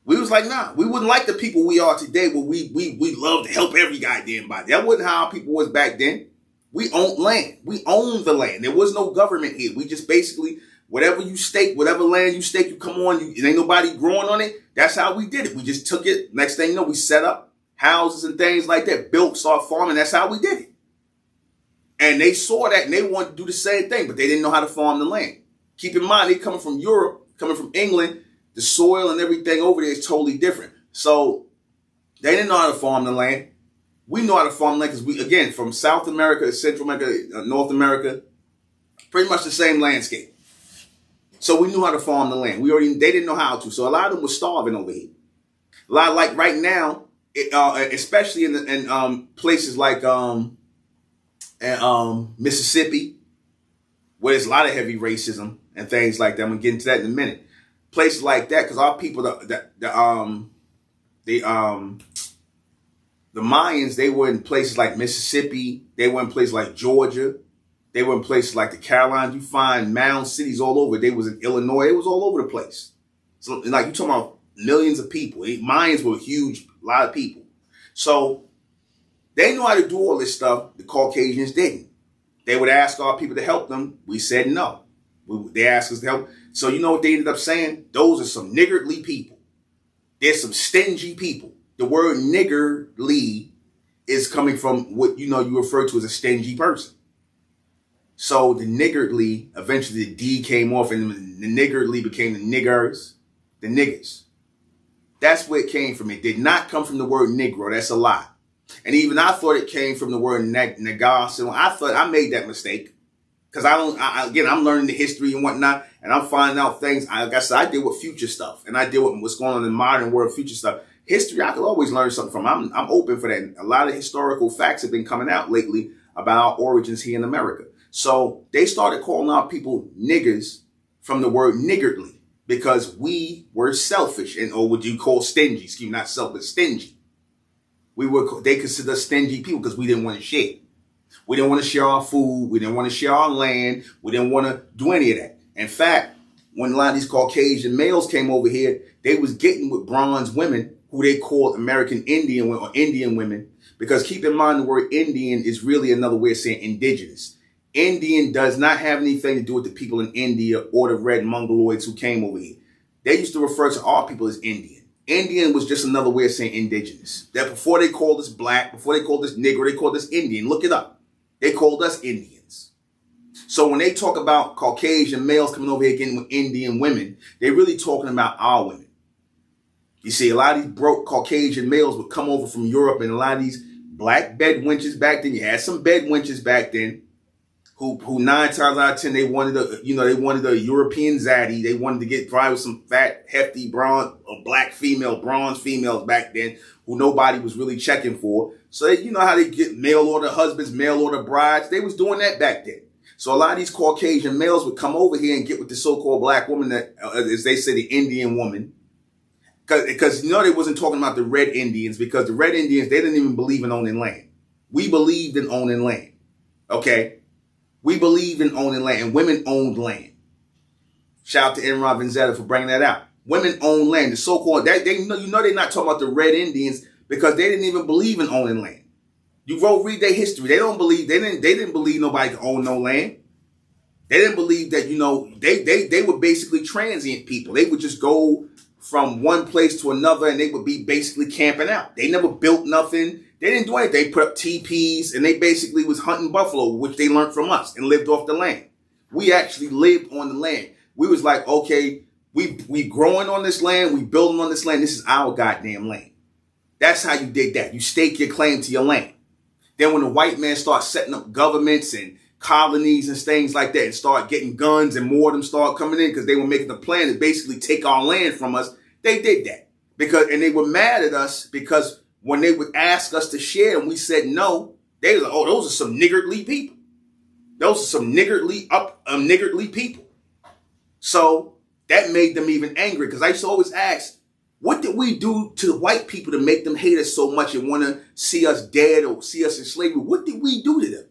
We was like, nah. We wouldn't like the people we are today, but we love to help every goddamn body. That wasn't how our people was back then. We owned land. We owned the land. There was no government here. We just basically, whatever you stake, whatever land you stake, you come on, it ain't nobody growing on it. That's how we did it. We just took it. Next thing you know, we set up houses and things like that, built, started farming. That's how we did it. And they saw that and they wanted to do the same thing, but they didn't know how to farm the land. Keep in mind, they coming from Europe, coming from England, the soil and everything over there is totally different. So they didn't know how to farm the land. We know how to farm land because we, again, from South America, Central America, North America, pretty much the same landscape. So we knew how to farm the land. They didn't know how to. So a lot of them were starving over here. A lot, like right now, especially in places like Mississippi, where there's a lot of heavy racism and things like that. I'm gonna get into that in a minute. Places like that, because our people, the Mayans, they were in places like Mississippi. They were in places like Georgia. They were in places like the Carolinas. You find mound cities all over. They was in Illinois. It was all over the place. So, like, you talking about millions of people. Mayans were huge, a lot of people. So they knew how to do all this stuff. The Caucasians didn't. They would ask our people to help them. We said no. They asked us to help. So you know what they ended up saying? Those are some niggardly people. There's some stingy people. The word niggardly is coming from what you refer to as a stingy person. So the niggardly, eventually the D came off and the niggardly became the niggers, the niggers. That's where it came from. It did not come from the word Negro. That's a lie. And even I thought it came from the word negas. So I thought I made that mistake. Because I'm learning the history and whatnot, and I'm finding out things. Like I said, I deal with future stuff, and I deal with what's going on in the modern world, future stuff. History, I could always learn something from. I'm open for that. A lot of historical facts have been coming out lately about our origins here in America. So they started calling our people niggers from the word niggardly because we were selfish or what you call stingy. Excuse me, not selfish, stingy. They consider us stingy people because we didn't want to share. We didn't want to share our food. We didn't want to share our land. We didn't want to do any of that. In fact, when a lot of these Caucasian males came over here, they was getting with bronze women who they called American Indian or Indian women. Because keep in mind, the word Indian is really another way of saying indigenous. Indian does not have anything to do with the people in India or the red Mongoloids who came over here. They used to refer to our people as Indian. Indian was just another way of saying indigenous. That before they called us black, before they called us Negro, they called us Indian. Look it up. They called us Indians. So when they talk about Caucasian males coming over here getting with Indian women, they're really talking about our women. You see, a lot of these broke Caucasian males would come over from Europe, and a lot of these black bed wenches back then, you had some bed wenches back then, who 9 times out of 10, they wanted a European zaddy. They wanted to get probably with some fat, hefty, bronze females back then, who nobody was really checking for. So you know how they get mail order husbands, mail order brides. They was doing that back then. So a lot of these Caucasian males would come over here and get with the so-called black woman that, as they say, the Indian woman. Because they wasn't talking about the red Indians, because the red Indians, they didn't even believe in owning land. We believed in owning land. Okay? We believed in owning land, and women owned land. Shout out to Enron Vanzetta for bringing that out. Women own land. The so-called, they're not talking about the red Indians because they didn't even believe in owning land. You read their history. They didn't believe nobody could own no land. They didn't believe that, they were basically transient people. They would just go from one place to another and they would be basically camping out. They never built nothing. They didn't do anything. They put up teepees and they basically was hunting buffalo, which they learned from us and lived off the land. We actually lived on the land. We was like, okay, We growing on this land. We building on this land. This is our goddamn land. That's how you did that. You stake your claim to your land. Then when the white man starts setting up governments and colonies and things like that and start getting guns and more of them start coming in because they were making a plan to basically take our land from us, they did that. And they were mad at us because when they would ask us to share and we said no, they were like, oh, those are some niggardly people. Those are some niggardly people. So that made them even angry because I used to always ask, what did we do to the white people to make them hate us so much and want to see us dead or see us in slavery? What did we do to them?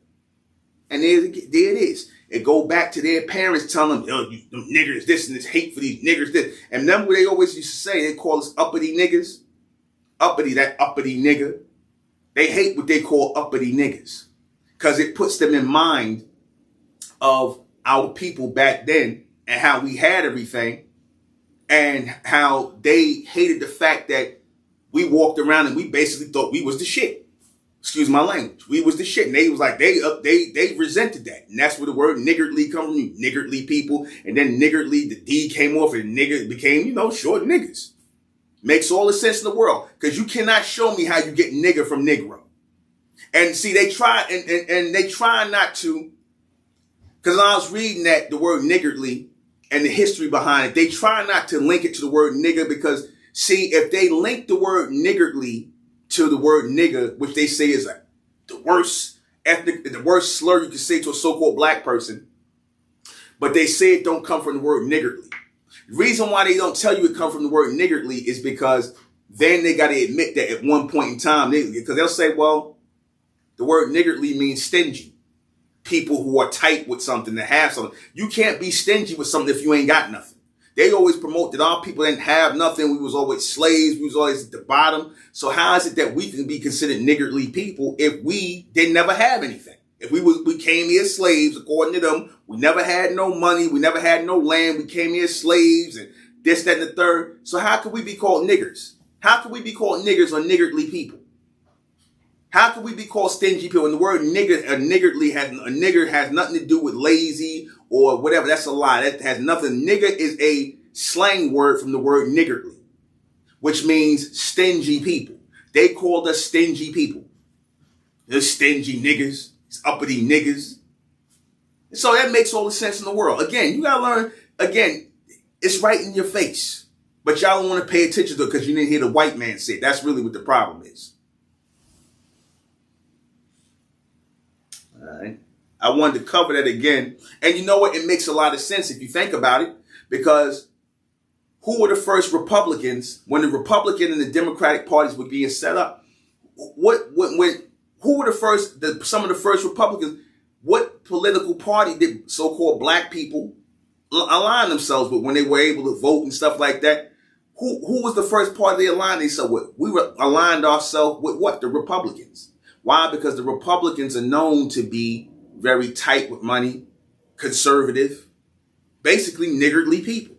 And there it is. It go back to their parents telling them, oh, you them niggers, this and this, hate for these niggers, this. And remember what they always used to say? They call us uppity niggers. Uppity, that uppity nigger. They hate what they call uppity niggers because it puts them in mind of our people back then and how we had everything and how they hated the fact that we walked around and we basically thought we was the shit. Excuse my language. We was the shit. And they was like, they resented that. And that's where the word niggardly come from, niggardly people. And then niggardly, the D came off and nigger became, short niggas. Makes all the sense in the world. Because you cannot show me how you get nigger from Negro. And see, they try, and they try not to, because I was reading that the word niggardly and the history behind it, they try not to link it to the word nigger because, see, if they link the word niggardly to the word nigger, which they say is like the worst slur you can say to a so-called black person, but they say it don't come from the word niggardly. The reason why they don't tell you it come from the word niggardly is because then they got to admit that at one point in time, because they'll say, well, the word niggardly means stingy. People who are tight with something, that have something. You can't be stingy with something if you ain't got nothing. They always promote that our people didn't have nothing. We was always slaves. We was always at the bottom. So how is it that we can be considered niggardly people if we didn't never have anything? If we came here as slaves, according to them, we never had no money. We never had no land. We came here as slaves and this, that, and the third. So how could we be called niggers? How could we be called niggers or niggardly people? How can we be called stingy people? And the word nigger, a nigger has nothing to do with lazy or whatever. That's a lie. That has nothing. Nigger is a slang word from the word niggardly, which means stingy people. They called us stingy people. They're stingy niggers, uppity niggers. So that makes all the sense in the world. Again, you gotta learn. Again, it's right in your face, but y'all don't want to pay attention to it because you didn't hear the white man say it. That's really what the problem is. All right. I wanted to cover that again. And you know what? It makes a lot of sense if you think about it, because who were the first Republicans when the Republican and the Democratic parties were being set up? Who were some of the first Republicans? What political party did so-called black people align themselves with when they were able to vote and stuff like that? Who was the first party they aligned themselves with? We were aligned ourselves with what? The Republicans. Why? Because the Republicans are known to be very tight with money, conservative, basically niggardly people.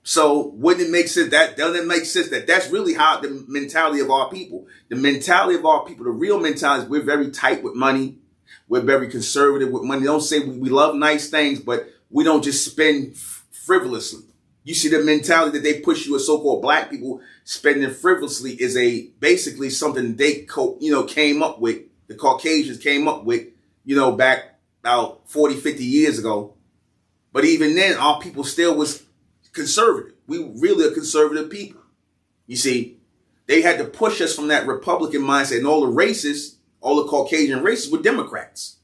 So wouldn't it make sense? That doesn't make sense that that's really how the mentality of our people, the real mentality is we're very tight with money. We're very conservative with money. Don't say we love nice things, but we don't just spend frivolously. You see the mentality that they push you as so-called black people spending frivolously is basically something they came up with. The Caucasians came up with, back about 40, 50 years ago. But even then, our people still was conservative. We really are conservative people. You see, they had to push us from that Republican mindset, and all the Caucasian racists were Democrats.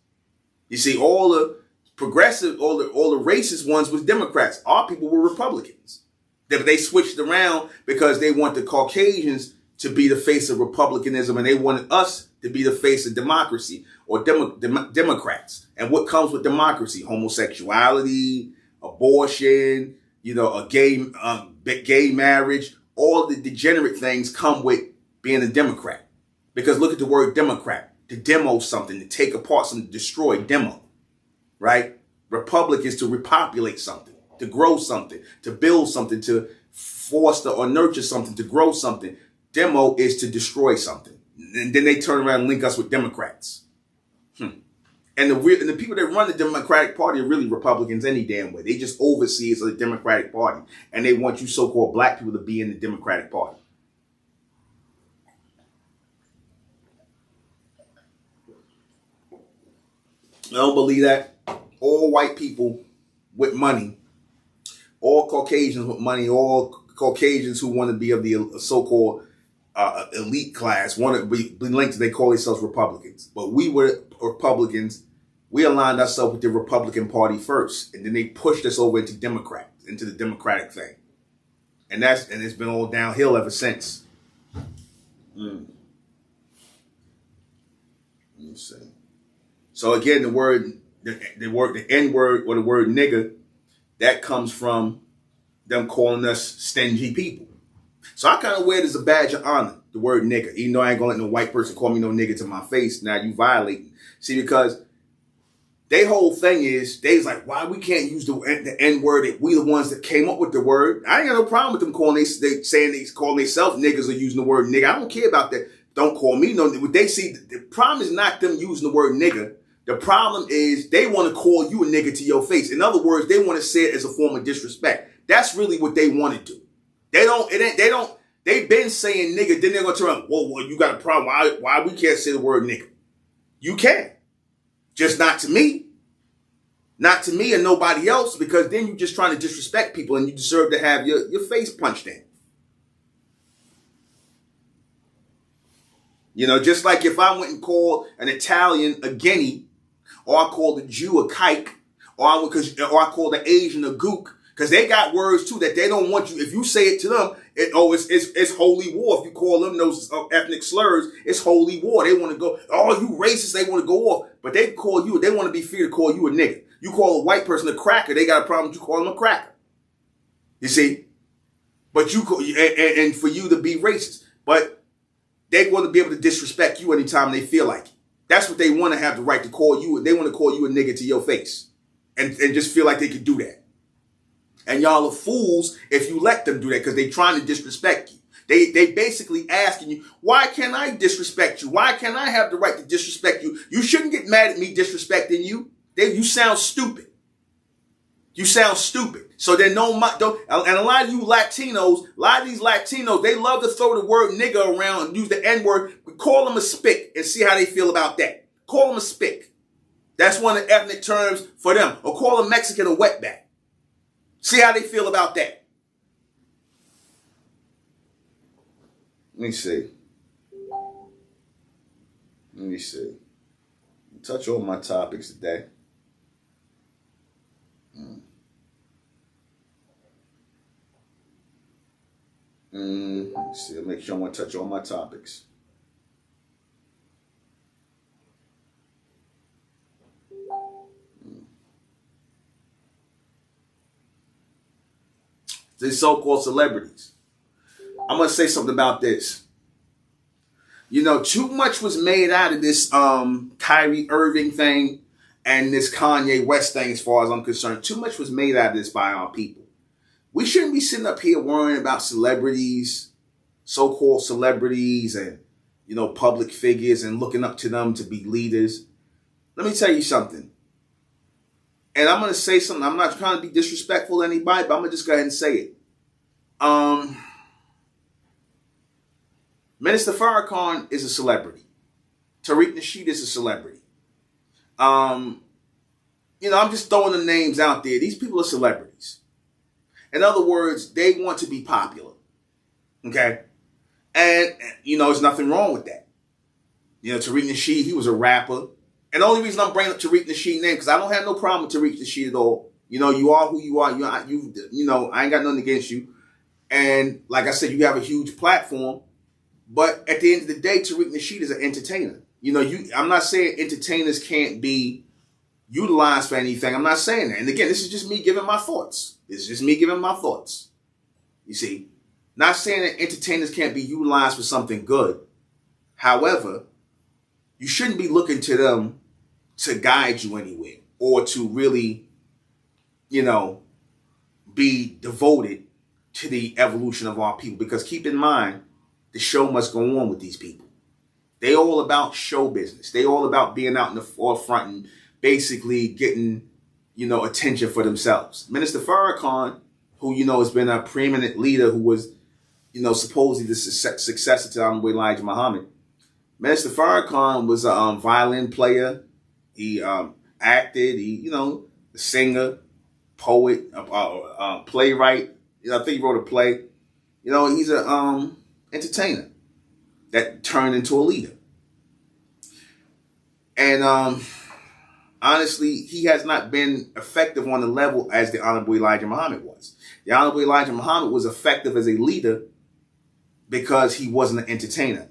You see, all the progressive, all the racist ones was Democrats. Our people were Republicans. They switched around because they want the Caucasians to be the face of republicanism, and they wanted us to be the face of democracy or Democrats. And what comes with democracy? Homosexuality, abortion, a gay marriage. All the degenerate things come with being a Democrat. Because look at the word Democrat. To demo something, to take apart something, to destroy, demo. Right? Republic is to repopulate something, to grow something, to build something, to foster or nurture something, to grow something. Demo is to destroy something. And then they turn around and link us with Democrats. And the people that run the Democratic Party are really Republicans any damn way. They just overseers of the Democratic Party. And they want you so-called black people to be in the Democratic Party. I don't believe that. All white people with money, all Caucasians with money, all Caucasians who want to be of the so-called elite class want to be linked. They call themselves Republicans. But we were Republicans. We aligned ourselves with the Republican Party first, and then they pushed us over into Democrats, into the Democratic thing, and it's been all downhill ever since. Let me see. So again, the N-word or the word nigger, that comes from them calling us stingy people. So I kind of wear it as a badge of honor, the word nigger. Even though I ain't gonna let no white person call me no nigger to my face. Now you violating. See, because their whole thing is, they's like, why we can't use the N-word? If we the ones that came up with the word. I ain't got no problem with them calling themselves niggas or using the word nigger. I don't care about that. Don't call me no. They see the problem is not them using the word nigger. The problem is they want to call you a nigga to your face. In other words, they want to say it as a form of disrespect. That's really what they want to do. They've been saying nigga, then they're going to turn around, whoa, you got a problem. Why we can't say the word nigga? You can. Just not to me. Not to me and nobody else, because then you're just trying to disrespect people and you deserve to have your face punched in. You know, just like if I went and called an Italian a guinea, or I called a Jew a kike, or I called an Asian a gook, because they got words too that they don't want you. If you say it to them, it's holy war. If you call them those ethnic slurs, it's holy war. They want to go, oh, you racist. They want to go off, but they want to be free to call you a nigga. You call a white person a cracker, they got a problem with you calling them a cracker. You see, but and for you to be racist, but they want to be able to disrespect you anytime they feel like it. That's what they want to have the right to call you. They want to call you a nigga to your face and just feel like they could do that. And y'all are fools if you let them do that because they're trying to disrespect you. They basically asking you, why can't I disrespect you? Why can't I have the right to disrespect you? You shouldn't get mad at me disrespecting you. You sound stupid. You sound stupid. So then and a lot of you Latinos, they love to throw the word nigga around and use the N-word. Call them a spick and see how they feel about that. Call them a spick. That's one of the ethnic terms for them. Or call a Mexican a wetback. See how they feel about that. Let me see. Touch on my topics today. Let's see. I'll make sure I want to touch on my topics. These so-called celebrities. I'm going to say something about this. You know, too much was made out of this Kyrie Irving thing and this Kanye West thing as far as I'm concerned. Too much was made out of this by our people. We shouldn't be sitting up here worrying about celebrities, so-called celebrities and, you know, public figures and looking up to them to be leaders. Let me tell you something. And I'm going to say something. I'm not trying to be disrespectful to anybody, but I'm going to just go ahead and say it. Minister Farrakhan is a celebrity. Tariq Nasheed is a celebrity. You know, I'm just throwing the names out there. These people are celebrities. In other words, they want to be popular. Okay? And, you know, there's nothing wrong with that. You know, Tariq Nasheed, he was a rapper. And the only reason I'm bringing up Tariq Nasheed's name, because I don't have no problem with Tariq Nasheed at all. You know, you are who you are. You know, I ain't got nothing against you. And like I said, you have a huge platform. But at the end of the day, Tariq Nasheed is an entertainer. You know, I'm not saying entertainers can't be utilized for anything. I'm not saying that. And again, this is just me giving my thoughts. You see, not saying that entertainers can't be utilized for something good. However, you shouldn't be looking to them to guide you anywhere or to really, you know, be devoted to the evolution of our people. Because keep in mind, the show must go on with these people. They all about show business. They all about being out in the forefront and basically getting, attention for themselves. Minister Farrakhan, who, has been a preeminent leader who was, supposedly the successor to Honorable Elijah Muhammad. Minister Farrakhan was a violin player. He acted, a singer, poet, playwright. I think he wrote a play. He's a entertainer that turned into a leader. And honestly, he has not been effective on the level as the Honorable Elijah Muhammad was. The Honorable Elijah Muhammad was effective as a leader because he wasn't an entertainer.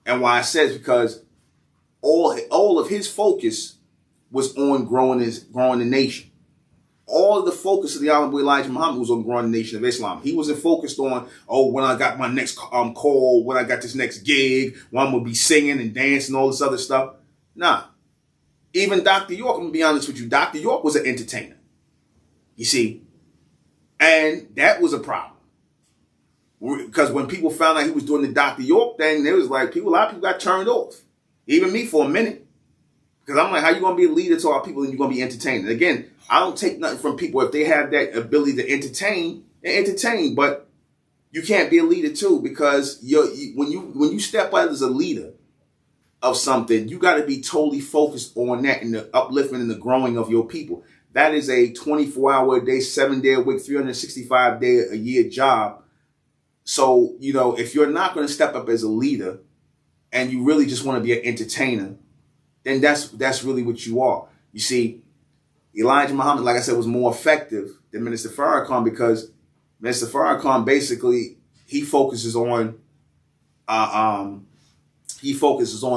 And why I say it's because all of his focus was on growing the nation. All of the focus of the Honorable Elijah Muhammad was on growing the nation of Islam. He wasn't focused on, when I got my next call, when I got this next gig, when I'm going to be singing and dancing and all this other stuff. Nah. Even Dr. York, I'm going to be honest with you, Dr. York was an entertainer. You see? And that was a problem. Because when people found out he was doing the Dr. York thing, there was like a lot of people got turned off. Even me for a minute. Because I'm like, how you going to be a leader to our people and you're going to be entertaining? Again, I don't take nothing from people. If they have that ability to entertain, they entertain. But you can't be a leader too, because when you step out as a leader of something, you got to be totally focused on that and the upliftment and the growing of your people. That is a 24-hour-a-day, 7-day-a-week, 365-day-a-year job. So, if you're not going to step up as a leader and you really just want to be an entertainer, then that's really what you are. You see, Elijah Muhammad, like I said, was more effective than Minister Farrakhan because Minister Farrakhan basically he focuses on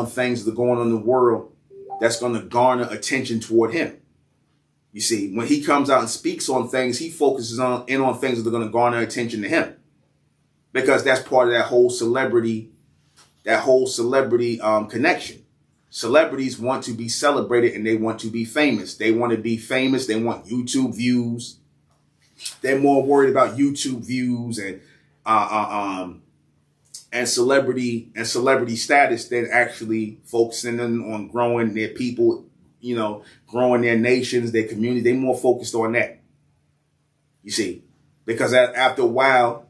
things that are going on in the world that's going to garner attention toward him. You see, when he comes out and speaks on things, he focuses on things that are going to garner attention to him. Because that's part of that whole celebrity connection. Celebrities want to be celebrated and they want to be famous. They want to be famous. They want YouTube views. They're more worried about YouTube views and celebrity status than actually focusing on growing their people, growing their nations, their community. They're more focused on that. You see, because after a while,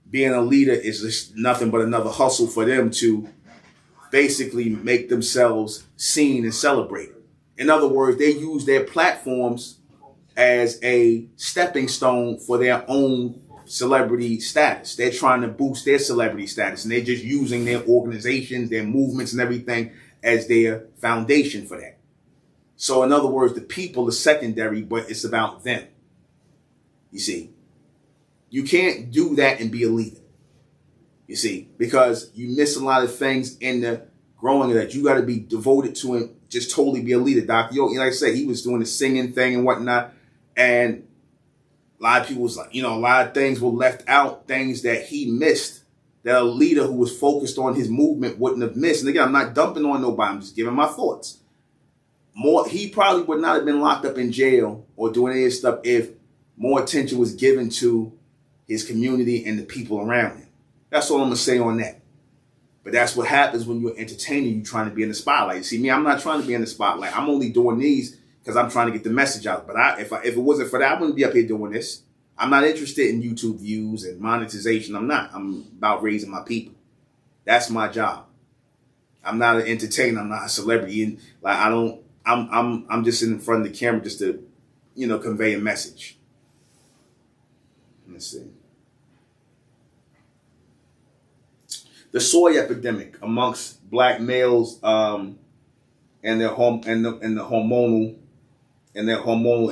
being a leader is just nothing but another hustle for them to basically make themselves seen and celebrated. In other words, they use their platforms as a stepping stone for their own celebrity status. They're trying to boost their celebrity status, and they're just using their organizations, their movements and everything as their foundation for that. So in other words, the people are secondary, but it's about them. You see, you can't do that and be a leader. You see, because you miss a lot of things in the growing of that. You got to be devoted to and just totally be a leader. Dr. York, like I said, he was doing the singing thing and whatnot. And a lot of people was like, a lot of things were left out, things that he missed, that a leader who was focused on his movement wouldn't have missed. And again, I'm not dumping on nobody. I'm just giving my thoughts. He probably would not have been locked up in jail or doing any of this stuff if more attention was given to his community and the people around him. That's all I'm going to say on that. But that's what happens when you're entertaining, you're trying to be in the spotlight. You see, me, I'm not trying to be in the spotlight. I'm only doing these because I'm trying to get the message out. But if it wasn't for that, I wouldn't be up here doing this. I'm not interested in YouTube views and monetization. I'm not. I'm about raising my people. That's my job. I'm not an entertainer. I'm not a celebrity. And I'm just in front of the camera just to, convey a message. Let's see. The soy epidemic amongst black males and their hormonal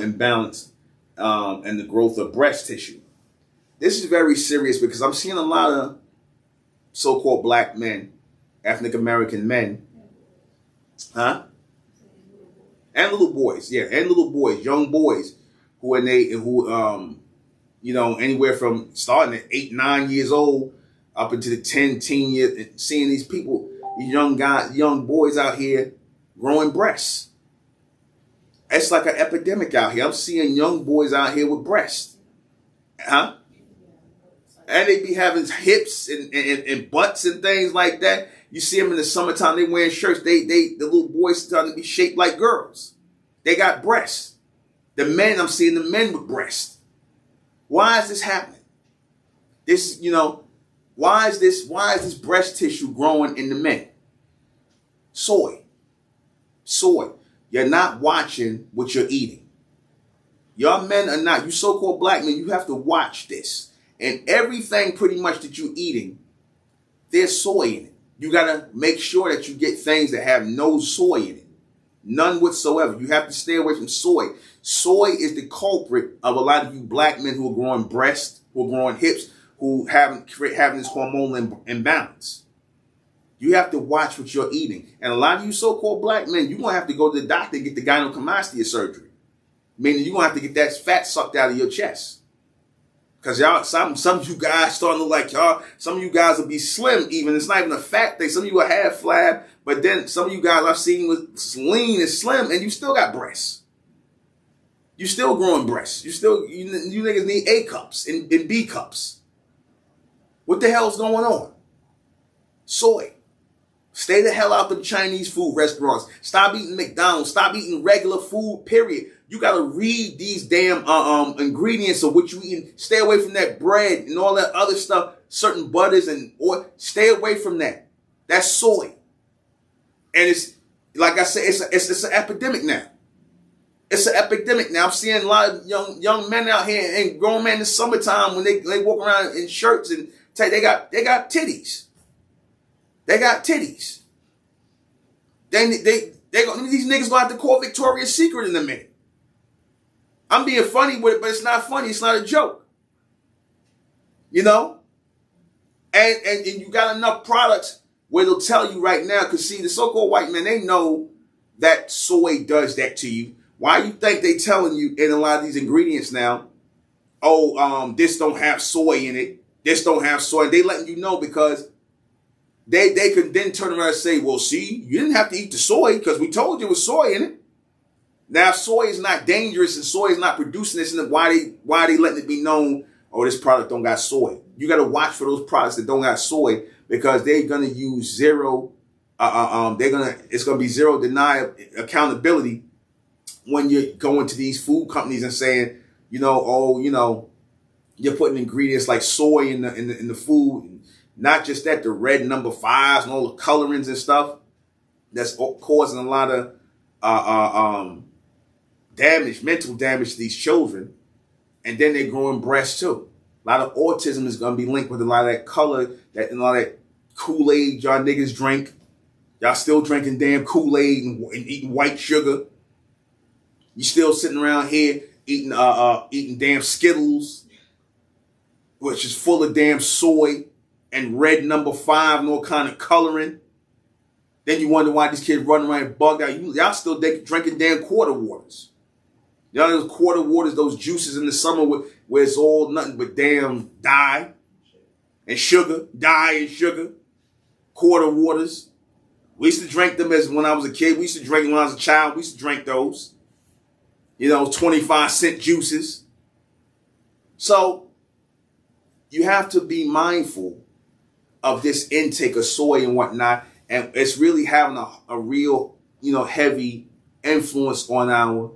imbalance and the growth of breast tissue. This is very serious because I'm seeing a lot of so-called black men, ethnic American men, and little boys, young boys who anywhere from starting at 8, 9 years old up into the 10 years, seeing these people, these young boys out here growing breasts. It's like an epidemic out here. I'm seeing young boys out here with breasts. And they be having hips and butts and things like that. You see them in the summertime, they wearing shirts. The little boys starting to be shaped like girls. They got breasts. The men, I'm seeing the men with breasts. Why is this happening? This, why is this breast tissue growing in the men? Soy. You're not watching what you're eating. Your men are not, you so-called black men, you have to watch this. And everything pretty much that you're eating, there's soy in it. You got to make sure that you get things that have no soy in it. None whatsoever. You have to stay away from soy. Soy is the culprit of a lot of you black men who are growing breasts, who are growing hips, who having this hormonal imbalance. You have to watch what you're eating. And a lot of you so-called black men, you're going to have to go to the doctor and get the gynecomastia surgery. Meaning you're going to have to get that fat sucked out of your chest. Because y'all, some of you guys starting to look like y'all, some of you guys will be slim even. It's not even a fat thing. Some of you will have flab, but then some of you guys I've seen with lean and slim, and you still got breasts. You still growing breasts. You niggas need A cups and B cups. What the hell's going on? Soy. Stay the hell out of the Chinese food restaurants. Stop eating McDonald's. Stop eating regular food, period. You got to read these damn ingredients of what you eating. Stay away from that bread and all that other stuff, certain butters and oil. Stay away from that. That's soy. And it's, like I said, it's an epidemic now. It's an epidemic now. I'm seeing a lot of young men out here and grown men in the summertime when they walk around in shirts and they got titties. They got titties. These niggas gonna have to call Victoria's Secret in a minute. I'm being funny with it, but it's not funny. It's not a joke. You know? And you got enough products where they'll tell you right now, because see, the so-called white men, they know that soy does that to you. Why you think they telling you in a lot of these ingredients now, this don't have soy in it. This don't have soy. They letting you know because they could then turn around and say, well, see, you didn't have to eat the soy because we told you there was soy in it. Now, if soy is not dangerous and soy is not producing this, and why they letting it be known, oh, this product don't got soy. You got to watch for those products that don't got soy because they're going to use it's going to be zero denial accountability when you're going to these food companies and saying, you're putting ingredients like soy in the food. Not just that, the red number 5s and all the colorings and stuff that's causing a lot of mental damage to these children. And then they're growing breasts too. A lot of autism is going to be linked with a lot of that color, and a lot of that Kool-Aid y'all niggas drink. Y'all still drinking damn Kool-Aid and eating white sugar. You still sitting around here eating damn Skittles, which is full of damn soy and red number 5 and all kind of coloring. Then you wonder why these kids running around bugged out. Y'all still drinking damn quarter waters. Y'all those quarter waters, those juices in the summer where it's all nothing but damn dye and sugar. Quarter waters. We used to drink them when I was a kid. We used to drink them when I was a child. We used to drink those. 25-cent juices. So you have to be mindful of this intake of soy and whatnot. And it's really having a real, heavy influence on our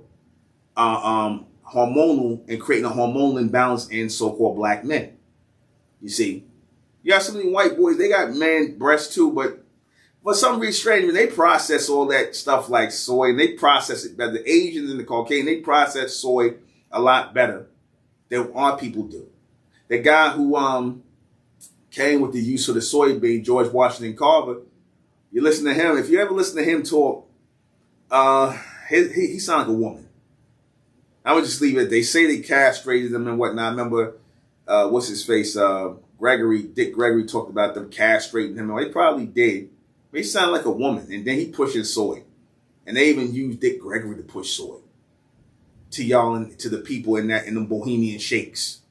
hormonal and creating a hormonal imbalance in so-called black men. You see, you got so many white boys, they got man breasts too, but for some reason, strange, they process all that stuff like soy, and they process it better. The Asians and the Caucasian, they process soy a lot better than our people do. The guy who came with the use of the soybean, George Washington Carver, you listen to him. If you ever listen to him talk, he sounds like a woman. I would just leave it. They say they castrated him and whatnot. I remember, what's his face? Dick Gregory talked about them castrating him. Well, they probably did. But he sounded like a woman. And then he pushing soy. And they even used Dick Gregory to push soy to y'all and to the people in them Bohemian shakes.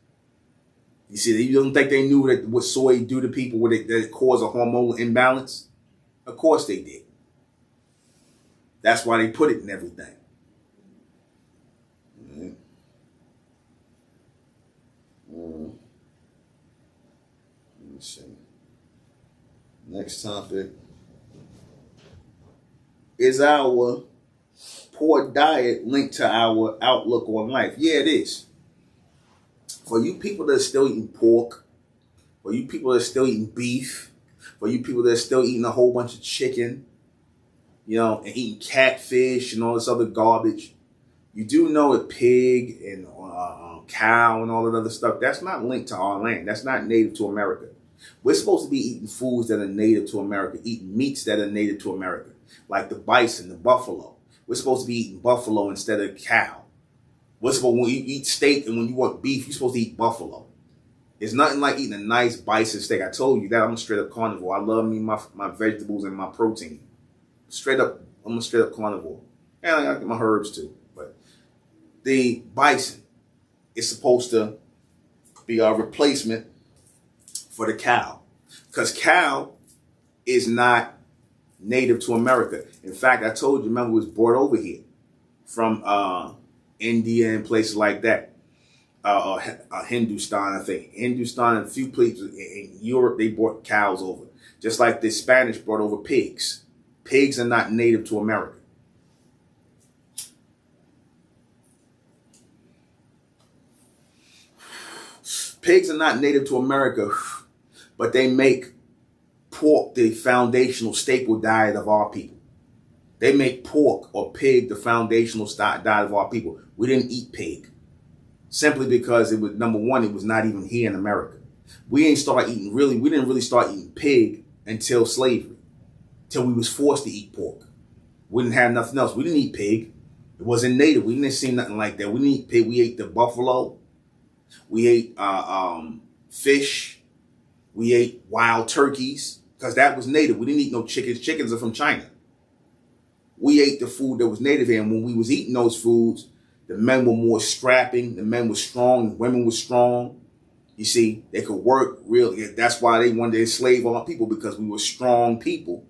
You see, you don't think they knew that what soy do to people, that it caused a hormonal imbalance? Of course they did. That's why they put it in everything. Let me see. Next topic is our poor diet linked to our outlook on life? Yeah, it is. For you people that are still eating pork, for you people that are still eating beef, for you people that are still eating a whole bunch of chicken, and eating catfish and all this other garbage, you do know that pig and cow and all that other stuff, that's not linked to our land. That's not native to America. We're supposed to be eating foods that are native to America, eating meats that are native to America, like the bison, the buffalo. We're supposed to be eating buffalo instead of cow. When you eat steak and when you want beef, you're supposed to eat buffalo. It's nothing like eating a nice bison steak. I told you that I'm a straight up carnivore. I love me my vegetables and my protein. I'm a straight up carnivore. And I get my herbs too. But the bison is supposed to be a replacement for the cow. Because cow is not native to America. In fact, I told you, remember, it was brought over here from India and places like that. Hindustan, I think. Hindustan and a few places in Europe, they brought cows over. Just like the Spanish brought over pigs. Pigs are not native to America. Pigs are not native to America, but they make pork the foundational staple diet of our people. They make pork or pig the foundational diet of our people. We didn't eat pig simply because it was, number one, it was not even here in America. We didn't really start eating pig until slavery, till we was forced to eat pork. We didn't have nothing else. We didn't eat pig. It wasn't native. We didn't see nothing like that. We didn't eat pig. We ate the buffalo. We ate fish. We ate wild turkeys because that was native. We didn't eat no chickens. Chickens are from China. We ate the food that was native here. And when we was eating those foods, the men were more strapping. The men were strong. The women were strong. You see, they could work really. That's why they wanted to enslave all our people, because we were strong people.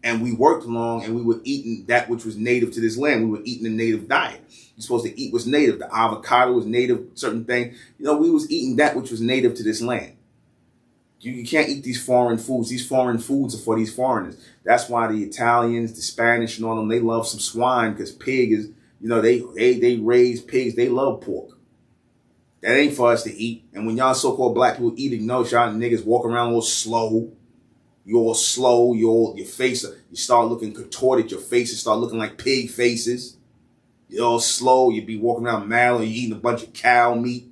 And we worked long, and we were eating that which was native to this land. We were eating the native diet. You're supposed to eat what's native. The avocado was native, certain thing. We was eating that which was native to this land. You can't eat these foreign foods. These foreign foods are for these foreigners. That's why the Italians, the Spanish and all them, they love some swine, because pig is, they raise pigs. They love pork. That ain't for us to eat. And when y'all so-called black people eating, y'all niggas walking around all slow. You're all slow. Your face, you start looking contorted. Your faces start looking like pig faces. You're all slow. You be walking around mallow. You're eating a bunch of cow meat,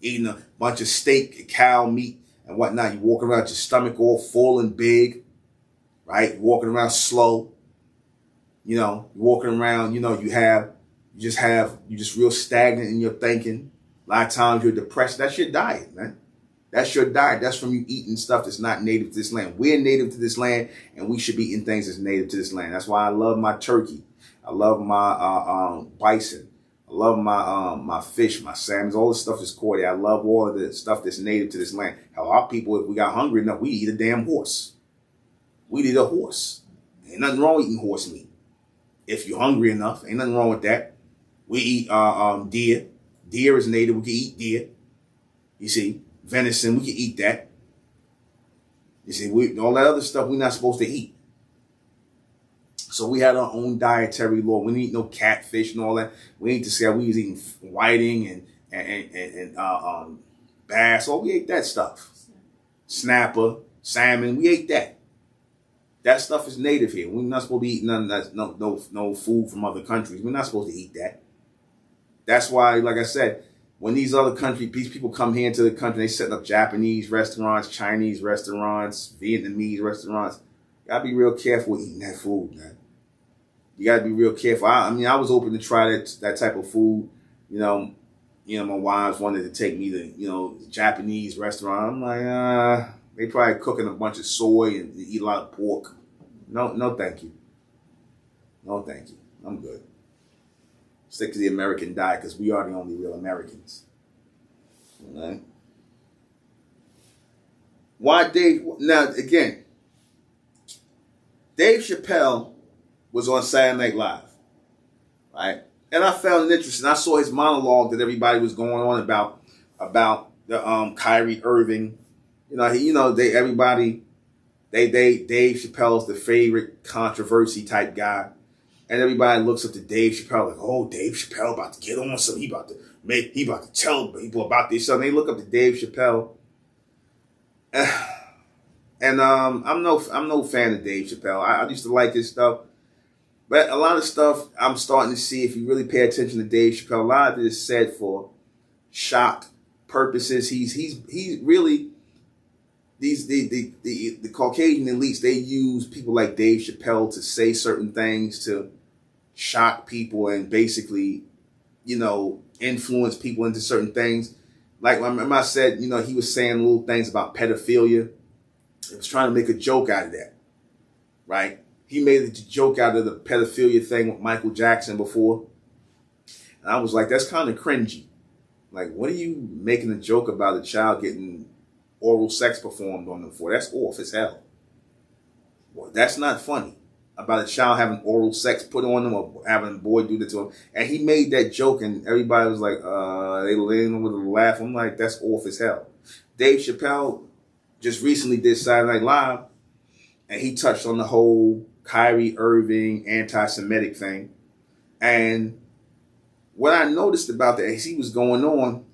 eating a bunch of steak, cow meat, and whatnot. You walking around, your stomach all full and big, right? You're walking around slow. You're walking around. You're just real stagnant in your thinking. A lot of times you're depressed. That's your diet, man. That's your diet. That's from you eating stuff that's not native to this land. We're native to this land, and we should be eating things that's native to this land. That's why I love my turkey. I love my bison. I love my fish, my salmon. All this stuff is caught there. I love all of the stuff that's native to this land. Hell, our people, if we got hungry enough, we eat a damn horse. We'd eat a horse. Ain't nothing wrong with eating horse meat. If you're hungry enough, ain't nothing wrong with that. We eat deer. Deer is native. We can eat deer. You see, venison, we can eat that. You see, all that other stuff we're not supposed to eat. So we had our own dietary law. We didn't eat no catfish and all that. We ain't to say we was eating whiting and bass. Oh, we ate that stuff. Snapper, salmon, we ate that. That stuff is native here. We're not supposed to be eating none of that, no food from other countries. We're not supposed to eat that. That's why, like I said, when these people come here into the country, they setting up Japanese restaurants, Chinese restaurants, Vietnamese restaurants. You gotta be real careful with eating that food, man. You gotta be real careful. I was open to try that type of food. My wives wanted to take me to, Japanese restaurant. I'm like, they probably cooking a bunch of soy and eat a lot of pork. No, thank you. No, thank you. I'm good. Stick to the American diet, because we are the only real Americans. All right? Why Dave? Now, again, Dave Chappelle was on Saturday Night Live, right? And I found it interesting. I saw his monologue that everybody was going on about the Kyrie Irving. Dave Chappelle's the favorite controversy type guy. And everybody looks up to Dave Chappelle like, oh, Dave Chappelle about to get on something. He about to tell people about this. So they look up to Dave Chappelle. And I'm no fan of Dave Chappelle. I used to like his stuff. But a lot of stuff I'm starting to see, if you really pay attention to Dave Chappelle, a lot of it is said for shock purposes. He's really the Caucasian elites, they use people like Dave Chappelle to say certain things to shock people and basically, influence people into certain things. Like I said, he was saying little things about pedophilia. He was trying to make a joke out of that, right? He made a joke out of the pedophilia thing with Michael Jackson before. And I was like, that's kind of cringy. Like, what are you making a joke about a child getting oral sex performed on them for? That's off as hell. Well, that's not funny. About a child having oral sex put on them or having a boy do that to him. And he made that joke and everybody was like, they leaned with a laugh. I'm like, that's off as hell. Dave Chappelle just recently did Saturday Night Live and he touched on the whole Kyrie Irving anti-Semitic thing. And what I noticed about that as he was going on,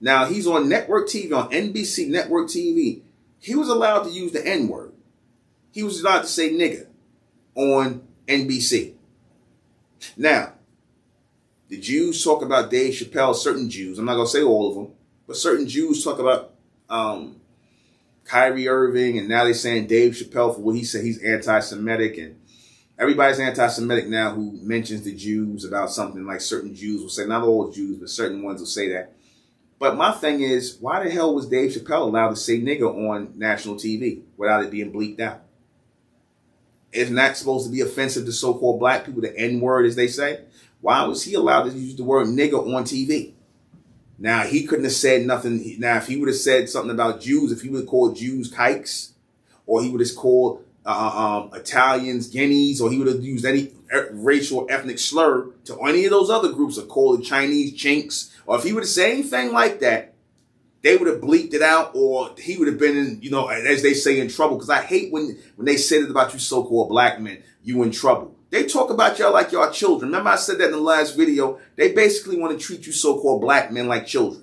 now he's on network TV, on NBC network TV. He was allowed to use the N-word. He was allowed to say nigga on NBC. Now, the Jews talk about Dave Chappelle, certain Jews, I'm not going to say all of them, but certain Jews talk about Kyrie Irving, and now they're saying Dave Chappelle for what he said, he's anti-Semitic, and everybody's anti-Semitic now who mentions the Jews about something. Like certain Jews will say, not all Jews, but certain ones will say that. But my thing is, why the hell was Dave Chappelle allowed to say nigga on national TV without it being bleeped out? Isn't that supposed to be offensive to so-called black people, the N-word as they say? Why was he allowed to use the word nigga on TV? Now, he couldn't have said nothing. Now, if he would have said something about Jews, if he would have called Jews kikes, or he would have called Italians guineas, or he would have used any racial or ethnic slur to any of those other groups, or called the Chinese chinks, or if he would have said anything like that, they would have bleeped it out, or he would have been in, as they say, in trouble. Because I hate when they said it about you so-called black men, you in trouble. They talk about y'all like y'all children. Remember I said that in the last video? They basically want to treat you so-called black men like children.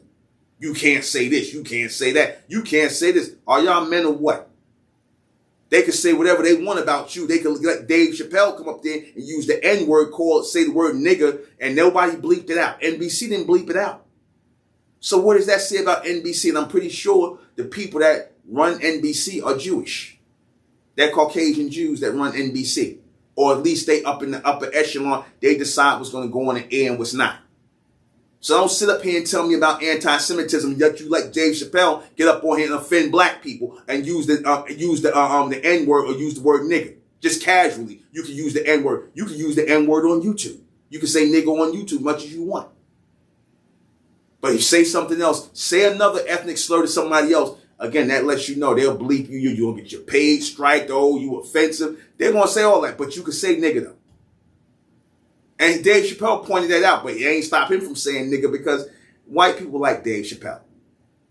You can't say this. You can't say that. You can't say this. Are y'all men or what? They can say whatever they want about you. They can let Dave Chappelle come up there and use the N-word, say the word nigga, and nobody bleeped it out. NBC didn't bleep it out. So what does that say about NBC? And I'm pretty sure the people that run NBC are Jewish. They're Caucasian Jews that run NBC. Or at least they up in the upper echelon. They decide what's going to go on the air and what's not. So don't sit up here and tell me about anti-Semitism, yet you let Dave Chappelle get up on here and offend black people and use the N-word or use the word nigga. Just casually, you can use the N-word. You can use the N-word on YouTube. You can say nigga on YouTube much as you want. But if you say something else, say another ethnic slur to somebody else, again, that lets you know they'll bleep you. You're going to get your page striked. Oh, you offensive. They're going to say all that, but you can say nigga though. And Dave Chappelle pointed that out, but it ain't stop him from saying nigga because white people like Dave Chappelle.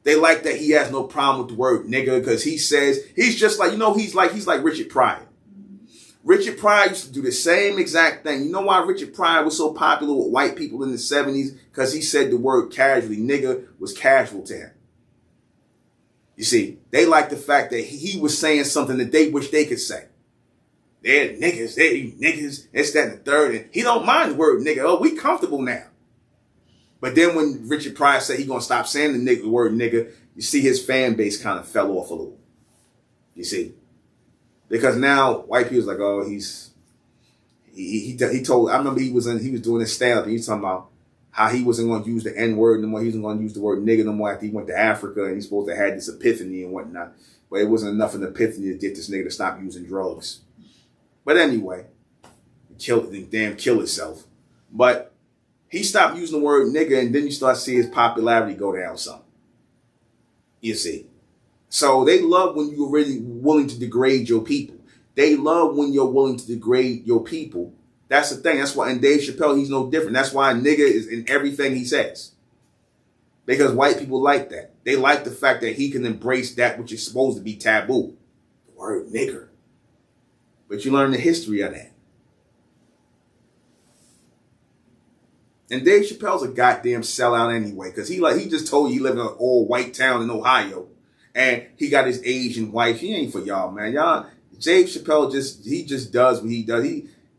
They like that he has no problem with the word nigga because he says, he's just like, he's like Richard Pryor. Richard Pryor used to do the same exact thing. You know why Richard Pryor was so popular with white people in the 70s? Because he said the word casually. Nigga was casual to him. You see, they like the fact that he was saying something that they wish they could say. They're niggas, it's that and the third. And he don't mind the word nigga. Oh, we comfortable now. But then when Richard Pryor said he going to stop saying the word nigga, you see his fan base kind of fell off a little. You see? Because now white people's like, oh, he told, I remember he was doing his stand-up and he was talking about how he wasn't going to use the N-word no more. He wasn't going to use the word nigga no more after he went to Africa and he's supposed to have this epiphany and whatnot. But it wasn't enough of an epiphany to get this nigga to stop using drugs. But anyway, kill himself. But he stopped using the word nigga and then you start seeing his popularity go down some. You see. So they love when you're really willing to degrade your people. They love when you're willing to degrade your people. That's the thing. That's why in Dave Chappelle, he's no different. That's why nigga is in everything he says. Because white people like that. They like the fact that he can embrace that which is supposed to be taboo. The word nigger. But you learn the history of that. And Dave Chappelle's a goddamn sellout anyway, because he just told you he lived in an all-white town in Ohio, and he got his Asian wife. He ain't for y'all, man. Y'all, Dave Chappelle just does what he does.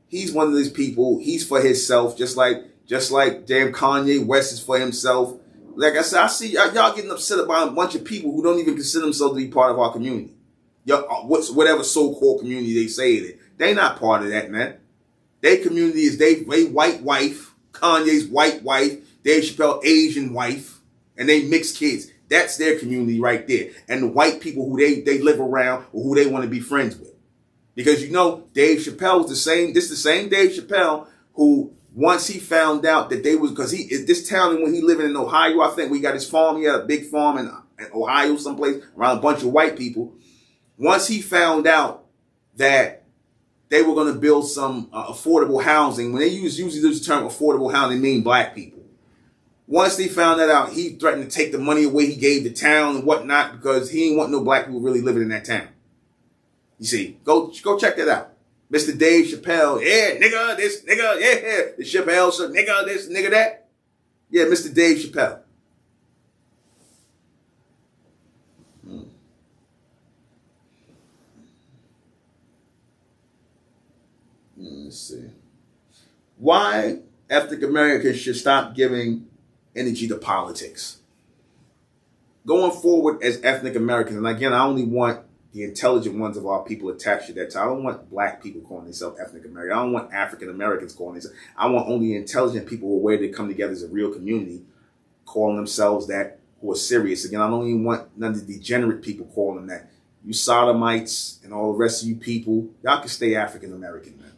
He's one of these people. He's for himself, just like damn Kanye West is for himself. Like I said, I see y'all getting upset about a bunch of people who don't even consider themselves to be part of our community. Whatever so-called community they say it is. They not part of that, man. Their community is they white wife, Kanye's white wife, Dave Chappelle Asian wife, and they mixed kids. That's their community right there. And the white people who they live around or who they want to be friends with. Because you know, Dave Chappelle was the same Dave Chappelle who once he found out that they was, because this town when he living in Ohio, I think we got his farm, he had a big farm in Ohio someplace around a bunch of white people. Once he found out that they were going to build some affordable housing, when they usually use the term affordable housing, they mean black people. Once they found that out, he threatened to take the money away he gave the town and whatnot because he didn't want no black people really living in that town. You see, go check that out. Mr. Dave Chappelle, yeah, nigga, this, nigga, yeah, the Chappelle, so nigga, this, nigga, that. Yeah, Mr. Dave Chappelle. Let's see. Why ethnic Americans should stop giving energy to politics. Going forward as ethnic Americans, and again, I only want the intelligent ones of our people attached to that. So I don't want black people calling themselves ethnic American. I don't want African Americans calling themselves. I want only intelligent people who are where they come together as a real community calling themselves that, who are serious. Again, I don't even want none of the degenerate people calling them that. You sodomites and all the rest of you people, y'all can stay African American, man.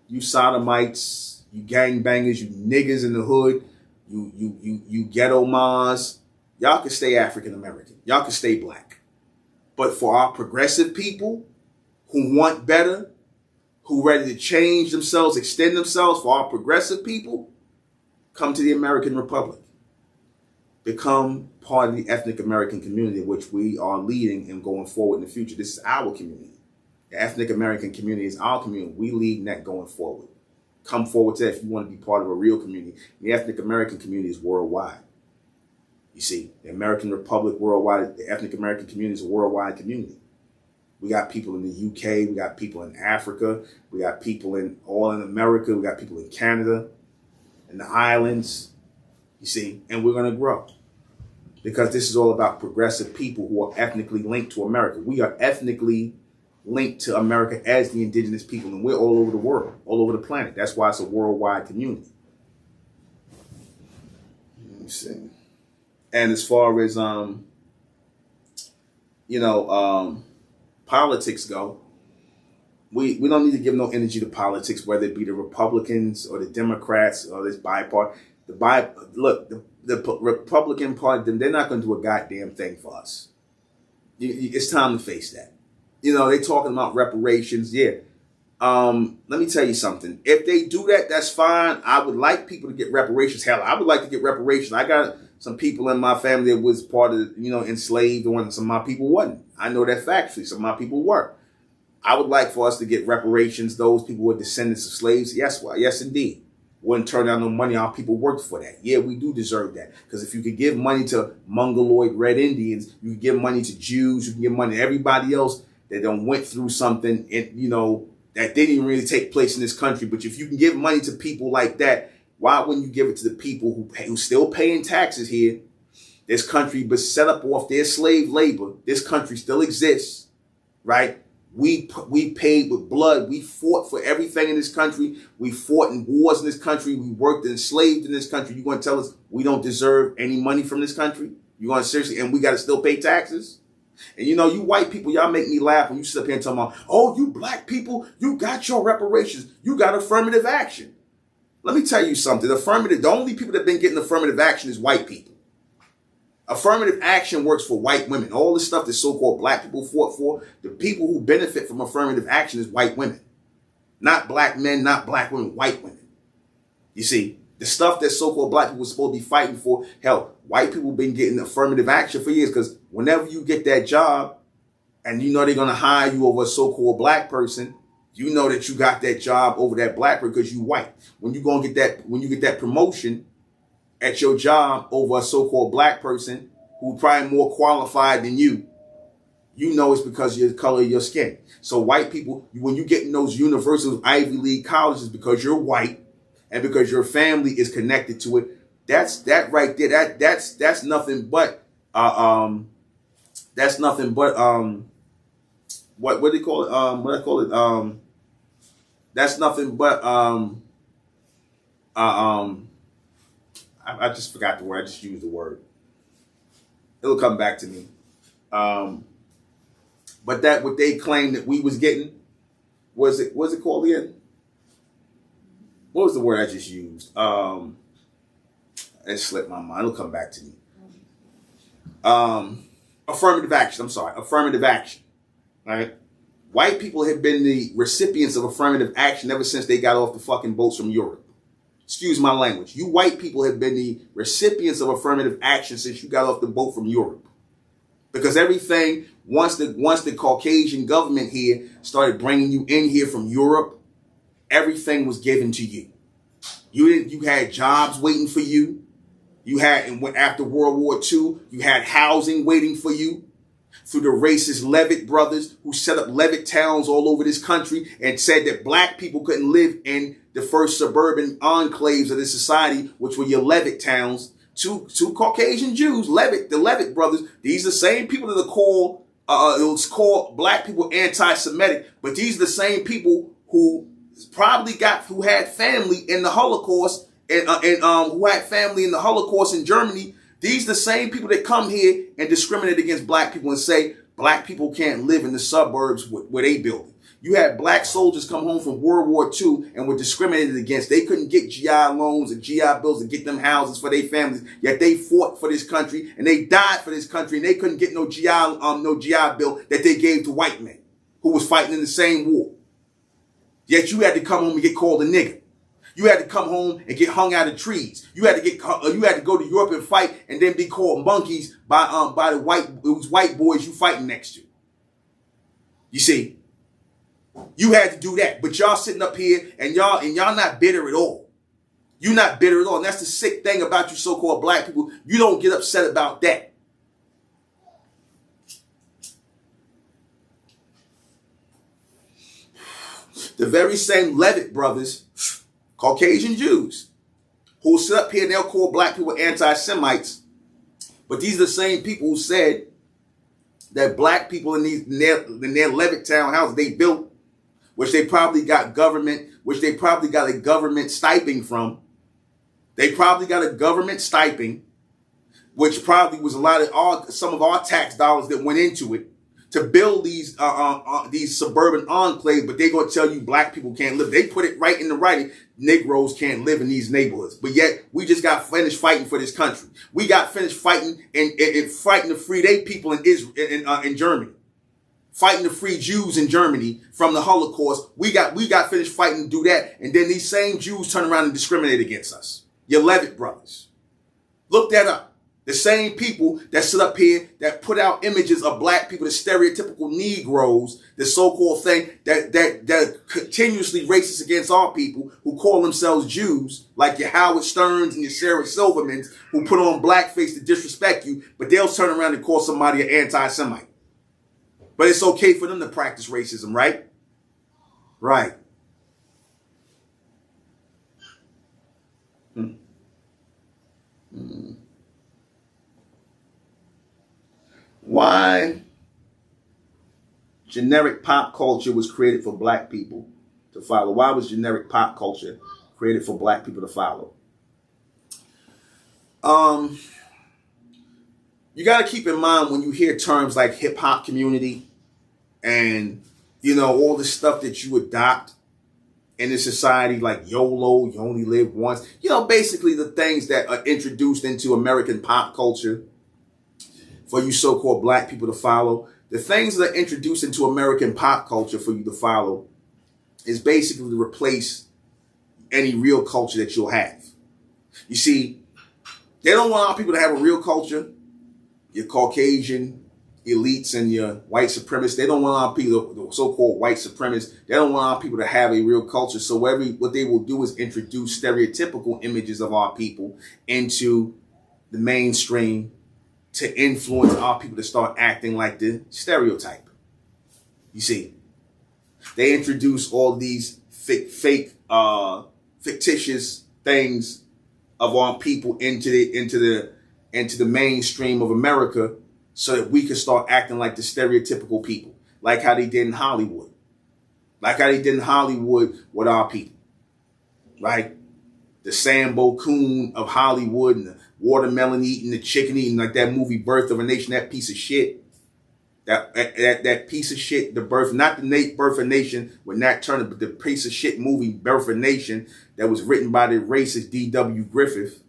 You sodomites, you gangbangers, you niggas in the hood, you ghetto mas, y'all can stay African American. Y'all can stay black. But for our progressive people who want better, who ready to change themselves, extend themselves, for our progressive people, come to the American Republic. Become part of the ethnic American community, which we are leading and going forward in the future. This is our community. The ethnic American community is our community. We lead that going forward. Come forward to that if you want to be part of a real community. The ethnic American community is worldwide. You see, the American Republic worldwide, the ethnic American community is a worldwide community. We got people in the UK, we got people in Africa, we got people all in America, we got people in Canada, in the islands, you see, and we're going to grow. Because this is all about progressive people who are ethnically linked to America. We are ethnically linked to America as the indigenous people, and we're all over the world, all over the planet. That's why it's a worldwide community. Let me see. And as far as, politics go, we don't need to give no energy to politics, whether it be the Republicans or the Democrats or this bipartisan. The Republican Party, they're not going to do a goddamn thing for us. It's time to face that. You know, they talking about reparations. Yeah. Let me tell you something. If they do that, that's fine. I would like people to get reparations. Hell, I would like to get reparations. I got some people in my family that was part of, enslaved, and some of my people wasn't. I know that factually. Some of my people were. I would like for us to get reparations. Those people who are descendants of slaves. Yes, indeed. Wouldn't turn down no money. Our people worked for that. Yeah, we do deserve that. Because if you could give money to Mongoloid Red Indians, you could give money to Jews, you can give money to everybody else that done went through something, that didn't even really take place in this country. But if you can give money to people like that, why wouldn't you give it to the people who still paying taxes here? This country was set up off their slave labor. This country still exists, right? We paid with blood. We fought for everything in this country. We fought in wars in this country. We worked enslaved in this country. You going to tell us we don't deserve any money from this country? You going to seriously, and we got to still pay taxes? And you white people, y'all make me laugh when you sit up here and talk about, oh, you black people, you got your reparations. You got affirmative action. Let me tell you something. The only people that have been getting affirmative action is white people. Affirmative action works for white women. All the stuff that so-called black people fought for, the people who benefit from affirmative action is white women. Not black men, not black women, white women. You see, the stuff that so-called black people were supposed to be fighting for, hell, white people been getting affirmative action for years, because whenever you get that job and they're going to hire you over a so-called black person, You know that you got that job over that black person because you white. When you go and get that promotion at your job over a so-called black person who probably more qualified than you, you know it's because of the color of your skin. So white people, when you get in those universal Ivy League colleges because you're white and because your family is connected to it, that's right there. That's nothing but what do they call it? What I call it? That's nothing but I just forgot the word. I just used the word. It'll come back to me. But that what they claimed that we was getting, was it called again? What was the word I just used? It slipped my mind. It'll come back to me. Affirmative action. I'm sorry. Affirmative action. Right? White people have been the recipients of affirmative action ever since they got off the fucking boats from Europe. Excuse my language. You white people have been the recipients of affirmative action since you got off the boat from Europe. Because everything, once the Caucasian government here started bringing you in here from Europe, everything was given to you. You had jobs waiting for you. You had, and after World War II, you had housing waiting for you. Through the racist Levitt brothers who set up Levitt towns all over this country and said that black people couldn't live in the first suburban enclaves of this society, which were your Levitt towns. Two Caucasian Jews, the Levitt brothers. These are the same people that are called, it was called black people anti-Semitic, but these are the same people who who had family in the Holocaust and who had family in the Holocaust in Germany. These are the same people that come here and discriminate against black people and say black people can't live in the suburbs where they build it. You had black soldiers come home from World War II and were discriminated against. They couldn't get GI loans and GI bills and get them houses for their families. Yet they fought for this country and they died for this country and they couldn't get no GI bill that they gave to white men who was fighting in the same war. Yet you had to come home and get called a nigger. You had to come home and get hung out of trees. You had to go to Europe and fight and then be called monkeys by the white boys you fighting next to. You see, you had to do that, but y'all sitting up here and y'all not bitter at all. You're not bitter at all, and that's the sick thing about you so-called black people. You don't get upset about that. The very same Levitt brothers, Caucasian Jews, who sit up here and they'll call black people anti-Semites, but these are the same people who said that black people in their Levitt townhouses they built, which they probably got a government stipend from. They probably got a government stipend, which probably was some of our tax dollars that went into it to build these suburban enclaves, but they're going to tell you black people can't live. They put it right in the writing. Negroes can't live in these neighborhoods. But yet we just got finished fighting for this country. We got finished fighting and fighting to free their people in Israel, in Germany. Fighting to free Jews in Germany from the Holocaust. We got finished fighting to do that. And then these same Jews turn around and discriminate against us. Your Levitt brothers. Look that up. The same people that sit up here that put out images of black people, the stereotypical Negroes, the so-called thing that continuously racist against our people who call themselves Jews, like your Howard Sterns and your Sarah Silvermans, who put on blackface to disrespect you, but they'll turn around and call somebody an anti-Semite. But it's okay for them to practice racism, right? Right. Why generic pop culture was created for black people to follow? Why was generic pop culture created for black people to follow? You got to keep in mind when you hear terms like hip hop community and, all the stuff that you adopt in this society, like YOLO, you only live once, basically the things that are introduced into American pop culture for you so-called black people to follow. The things that are introduced into American pop culture for you to follow is basically to replace any real culture that you'll have. You see, they don't want our people to have a real culture. Your Caucasian, elites and your white supremacists, they don't want our people, the so-called white supremacists, they don't want our people to have a real culture. So what they will do is introduce stereotypical images of our people into the mainstream to influence our people to start acting like the stereotype. You see, they introduce all these fictitious things of our people into the mainstream of America, so that we can start acting like the stereotypical people, like how they did in Hollywood, with our people, right? The Sambo Coon of Hollywood and the watermelon eating, the chicken eating, like that movie Birth of a Nation, that piece of shit. That piece of shit, the birth, not the Birth of a Nation with Nat Turner, but the piece of shit movie Birth of a Nation that was written by the racist D.W. Griffith,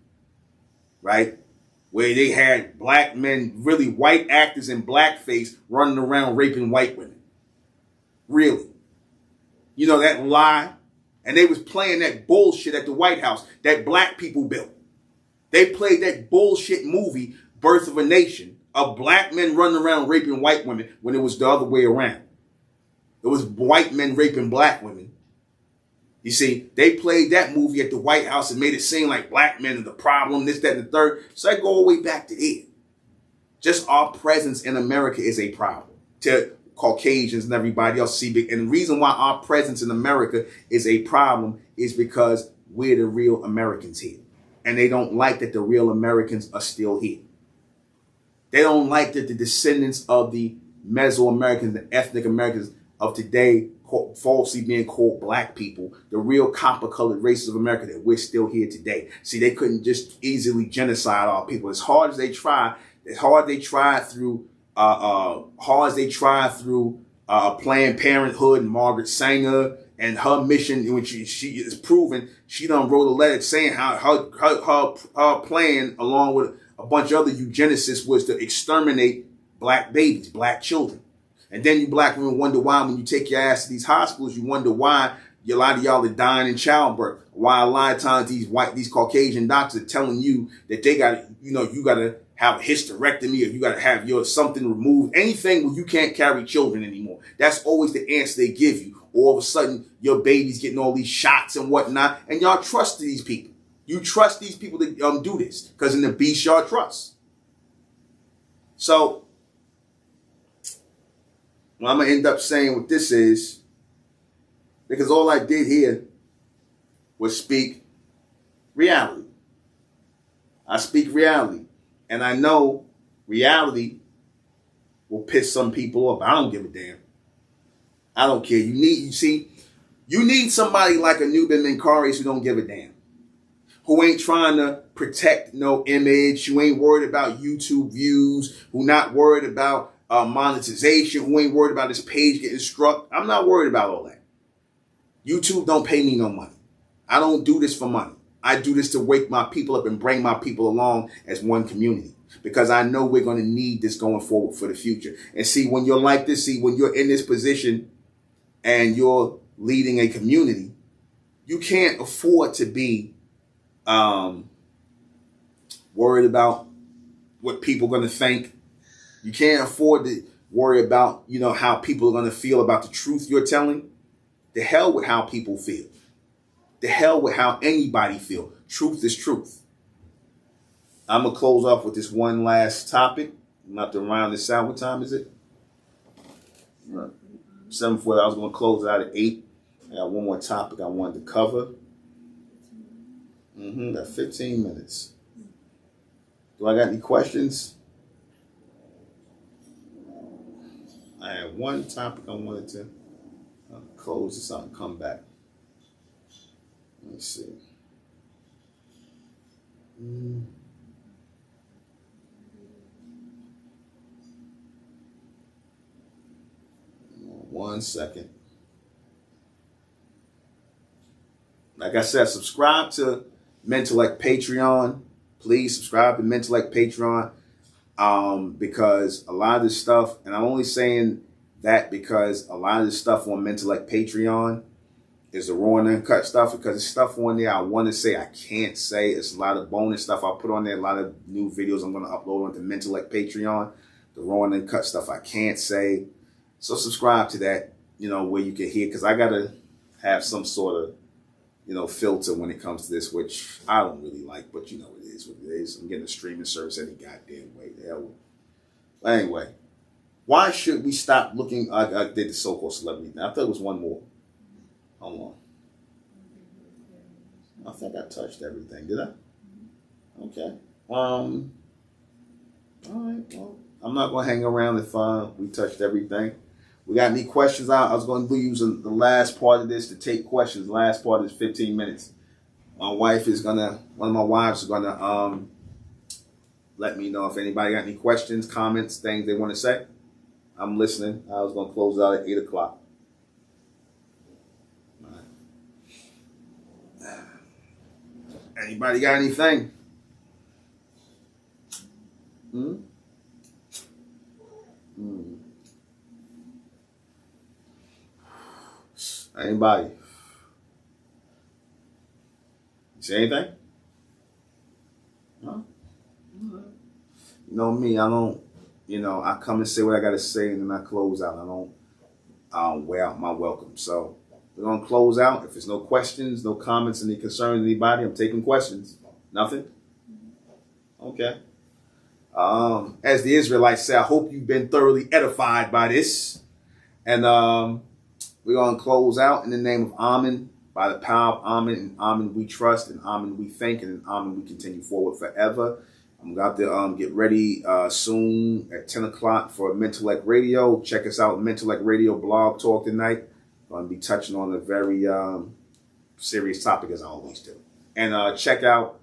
right? Where they had black men, really white actors in blackface running around raping white women. Really. You know, that lie. And they was playing that bullshit at the White House that black people built. They played that bullshit movie, Birth of a Nation, of black men running around raping white women, when it was the other way around. It was white men raping black women. You see, they played that movie at the White House and made it seem like black men are the problem, this, that, and the third. So I go all the way back to there. Just our presence in America is a problem to Caucasians and everybody else. See, and the reason why our presence in America is a problem is because we're the real Americans here. And they don't like that the real Americans are still here. They don't like that the descendants of the Mesoamericans, the ethnic Americans of today, falsely being called black people, the real copper-colored races of America, that we're still here today. See, they couldn't just easily genocide our people. As hard as they tried through Planned Parenthood and Margaret Sanger and her mission, when she is proven, she done wrote a letter saying how her plan, along with a bunch of other eugenicists, was to exterminate black babies, black children. And then you black women wonder why, when you take your ass to these hospitals, you wonder why a lot of y'all are dying in childbirth. Why a lot of times these Caucasian doctors are telling you that they got, you got to have a hysterectomy, or you got to have your something removed, anything where you can't carry children anymore. That's always the answer they give you. All of a sudden, your baby's getting all these shots and whatnot, and y'all trust these people. You trust these people to do this, because in the beast y'all trust. So what I'm going to end up saying with this is, because all I did here was speak reality. I speak reality. And I know reality will piss some people off. I don't give a damn. I don't care. You need somebody like a Nuben Menkares who don't give a damn. Who ain't trying to protect no image, who ain't worried about YouTube views, who not worried about monetization, who ain't worried about his page getting struck. I'm not worried about all that. YouTube don't pay me no money. I don't do this for money. I do this to wake my people up and bring my people along as one community, because I know we're going to need this going forward for the future. And see, when you're like this, when you're in this position and you're leading a community, you can't afford to be worried about what people are going to think. You can't afford to worry about, how people are going to feel about the truth you're telling. The hell with how people feel. The hell with how anybody feel. Truth is truth. I'm going to close off with this one last topic. I'm going to have to round this out. What time is it? 7:40. I was going to close it out at 8. I got one more topic I wanted to cover. Got 15 minutes. Do I got any questions? I had one topic I wanted to close this out and come back. Let's see. One second. Like I said, subscribe to Mentellect Patreon. Please subscribe to Mentellect Patreon. Because a lot of this stuff, and I'm only saying that because a lot of this stuff on Mentellect Patreon is the raw and uncut stuff, because it's stuff on there I want to say I can't say. It's a lot of bonus stuff I put on there, a lot of new videos I'm going to upload onto Mentellect Patreon. The raw and uncut stuff I can't say. So subscribe to that, you know, where you can hear, because I got to have some sort of, you know, filter when it comes to this, which I don't really like, but you know, it is what it is. I'm getting a streaming service any goddamn way. The hell with it. But anyway, why should we stop looking? I did the so-called celebrity thing. I thought it was one more. Hold on. I think I touched everything. Did I? Okay. All right. Well, I'm not going to hang around if we touched everything. We got any questions out? I was going to use the last part of this to take questions. The last part is 15 minutes. One of my wives is going to let me know if anybody got any questions, comments, things they want to say. I'm listening. I was going to close out at 8 o'clock. All right. Anybody got anything? Anybody? You say anything? No? You know me, I don't, you know, I come and say what I got to say and then I close out. I don't wear out my welcome. So we're going to close out. If there's no questions, no comments, any concerns, anybody, I'm taking questions. Nothing? Okay. As the Israelites say, I hope you've been thoroughly edified by this. And we're going to close out in the name of Amen, by the power of Amen. And Amen we trust, and Amen we thank, and in Amen we continue forward forever. I'm about to get ready soon at 10 o'clock for Mentellect Radio. Check us out, Mentellect Radio Blog Talk tonight. Going to be touching on a very serious topic, as I always do. And check out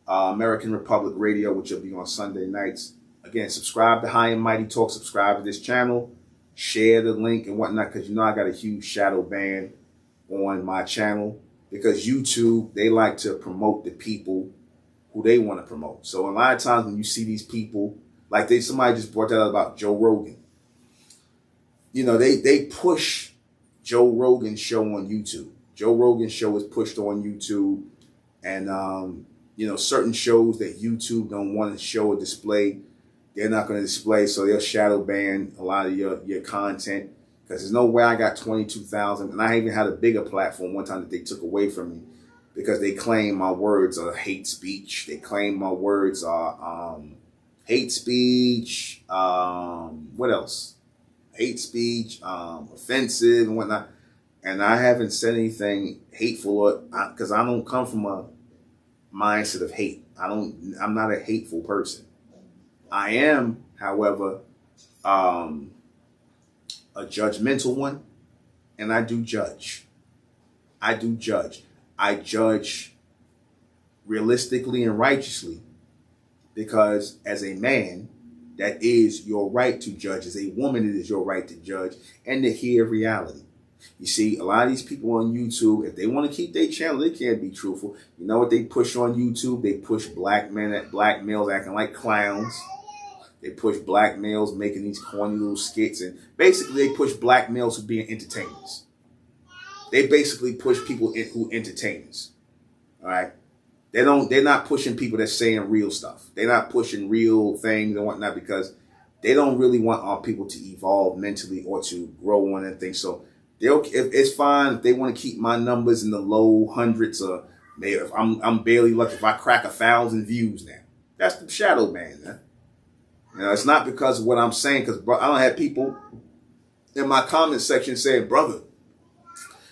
American Republic Radio, which will be on Sunday nights. Again, subscribe to High and Mighty Talk. Subscribe to this channel. Share the link and whatnot, because you know I got a huge shadow ban on my channel, because YouTube, they like to promote the people who they want to promote. So a lot of times when you see these people, like somebody just brought that up about Joe Rogan. You know, they push Joe Rogan's show on YouTube. Joe Rogan's show is pushed on YouTube, and you know, certain shows that YouTube don't want to show or display, they're not going to display, so they'll shadow ban a lot of your content, because there's no way I got 22,000, and I even had a bigger platform one time that they took away from me because they claim my words are hate speech. They claim my words are hate speech, what else? Hate speech, offensive and whatnot. And I haven't said anything hateful, because I don't come from a mindset of hate. I'm not a hateful person. I am, however, a judgmental one, and I do judge. I judge realistically and righteously, because as a man, that is your right to judge. As a woman, it is your right to judge and to hear reality. You see, a lot of these people on YouTube, if they want to keep their channel, they can't be truthful. You know what they push on YouTube? They push black males acting like clowns. They push black males making these corny little skits, and basically they push black males who being entertainers. They basically push people who entertainers. All right, they're not pushing people that's saying real stuff. They're not pushing real things and whatnot, because they don't really want our people to evolve mentally or to grow on that thing. So it's fine if they want to keep my numbers in the low hundreds, or maybe if I'm barely lucky if I crack 1,000 views now. That's the shadow ban, man. You know, it's not because of what I'm saying, because I don't have people in my comment section saying, brother,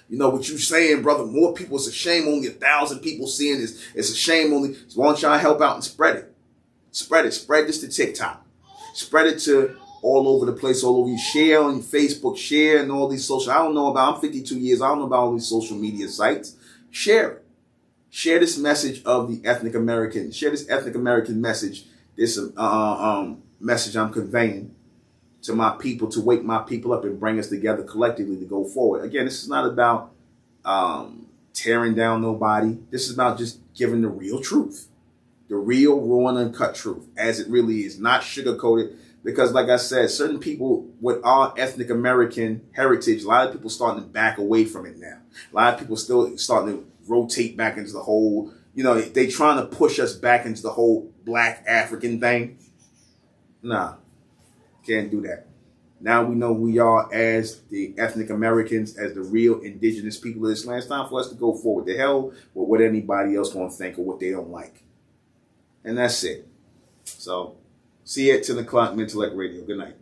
you know what you saying, brother, more people, it's a shame only 1,000 people seeing this. It's a shame only. So why don't y'all help out and spread it? Spread it. Spread this to TikTok. Spread it to all over the place, all over you. Share on your Facebook, share and all these social. I'm 52 years. I don't know about all these social media sites. Share it. Share this message of the ethnic American. Share this ethnic American message. This message I'm conveying to my people, to wake my people up and bring us together collectively to go forward. Again, this is not about tearing down nobody. This is about just giving the real truth, the real, raw and uncut truth, as it really is, not sugar-coated. Because like I said, certain people with our ethnic American heritage, a lot of people starting to back away from it now. A lot of people still starting to rotate back into the whole, you know, they trying to push us back into the whole black African thing. Nah. Can't do that. Now we know who we are as the ethnic Americans, as the real indigenous people of this land. It's time for us to go forward. The hell with what anybody else going to think or what they don't like. And that's it. So, see you at 10 o'clock, Mental Radio. Good night.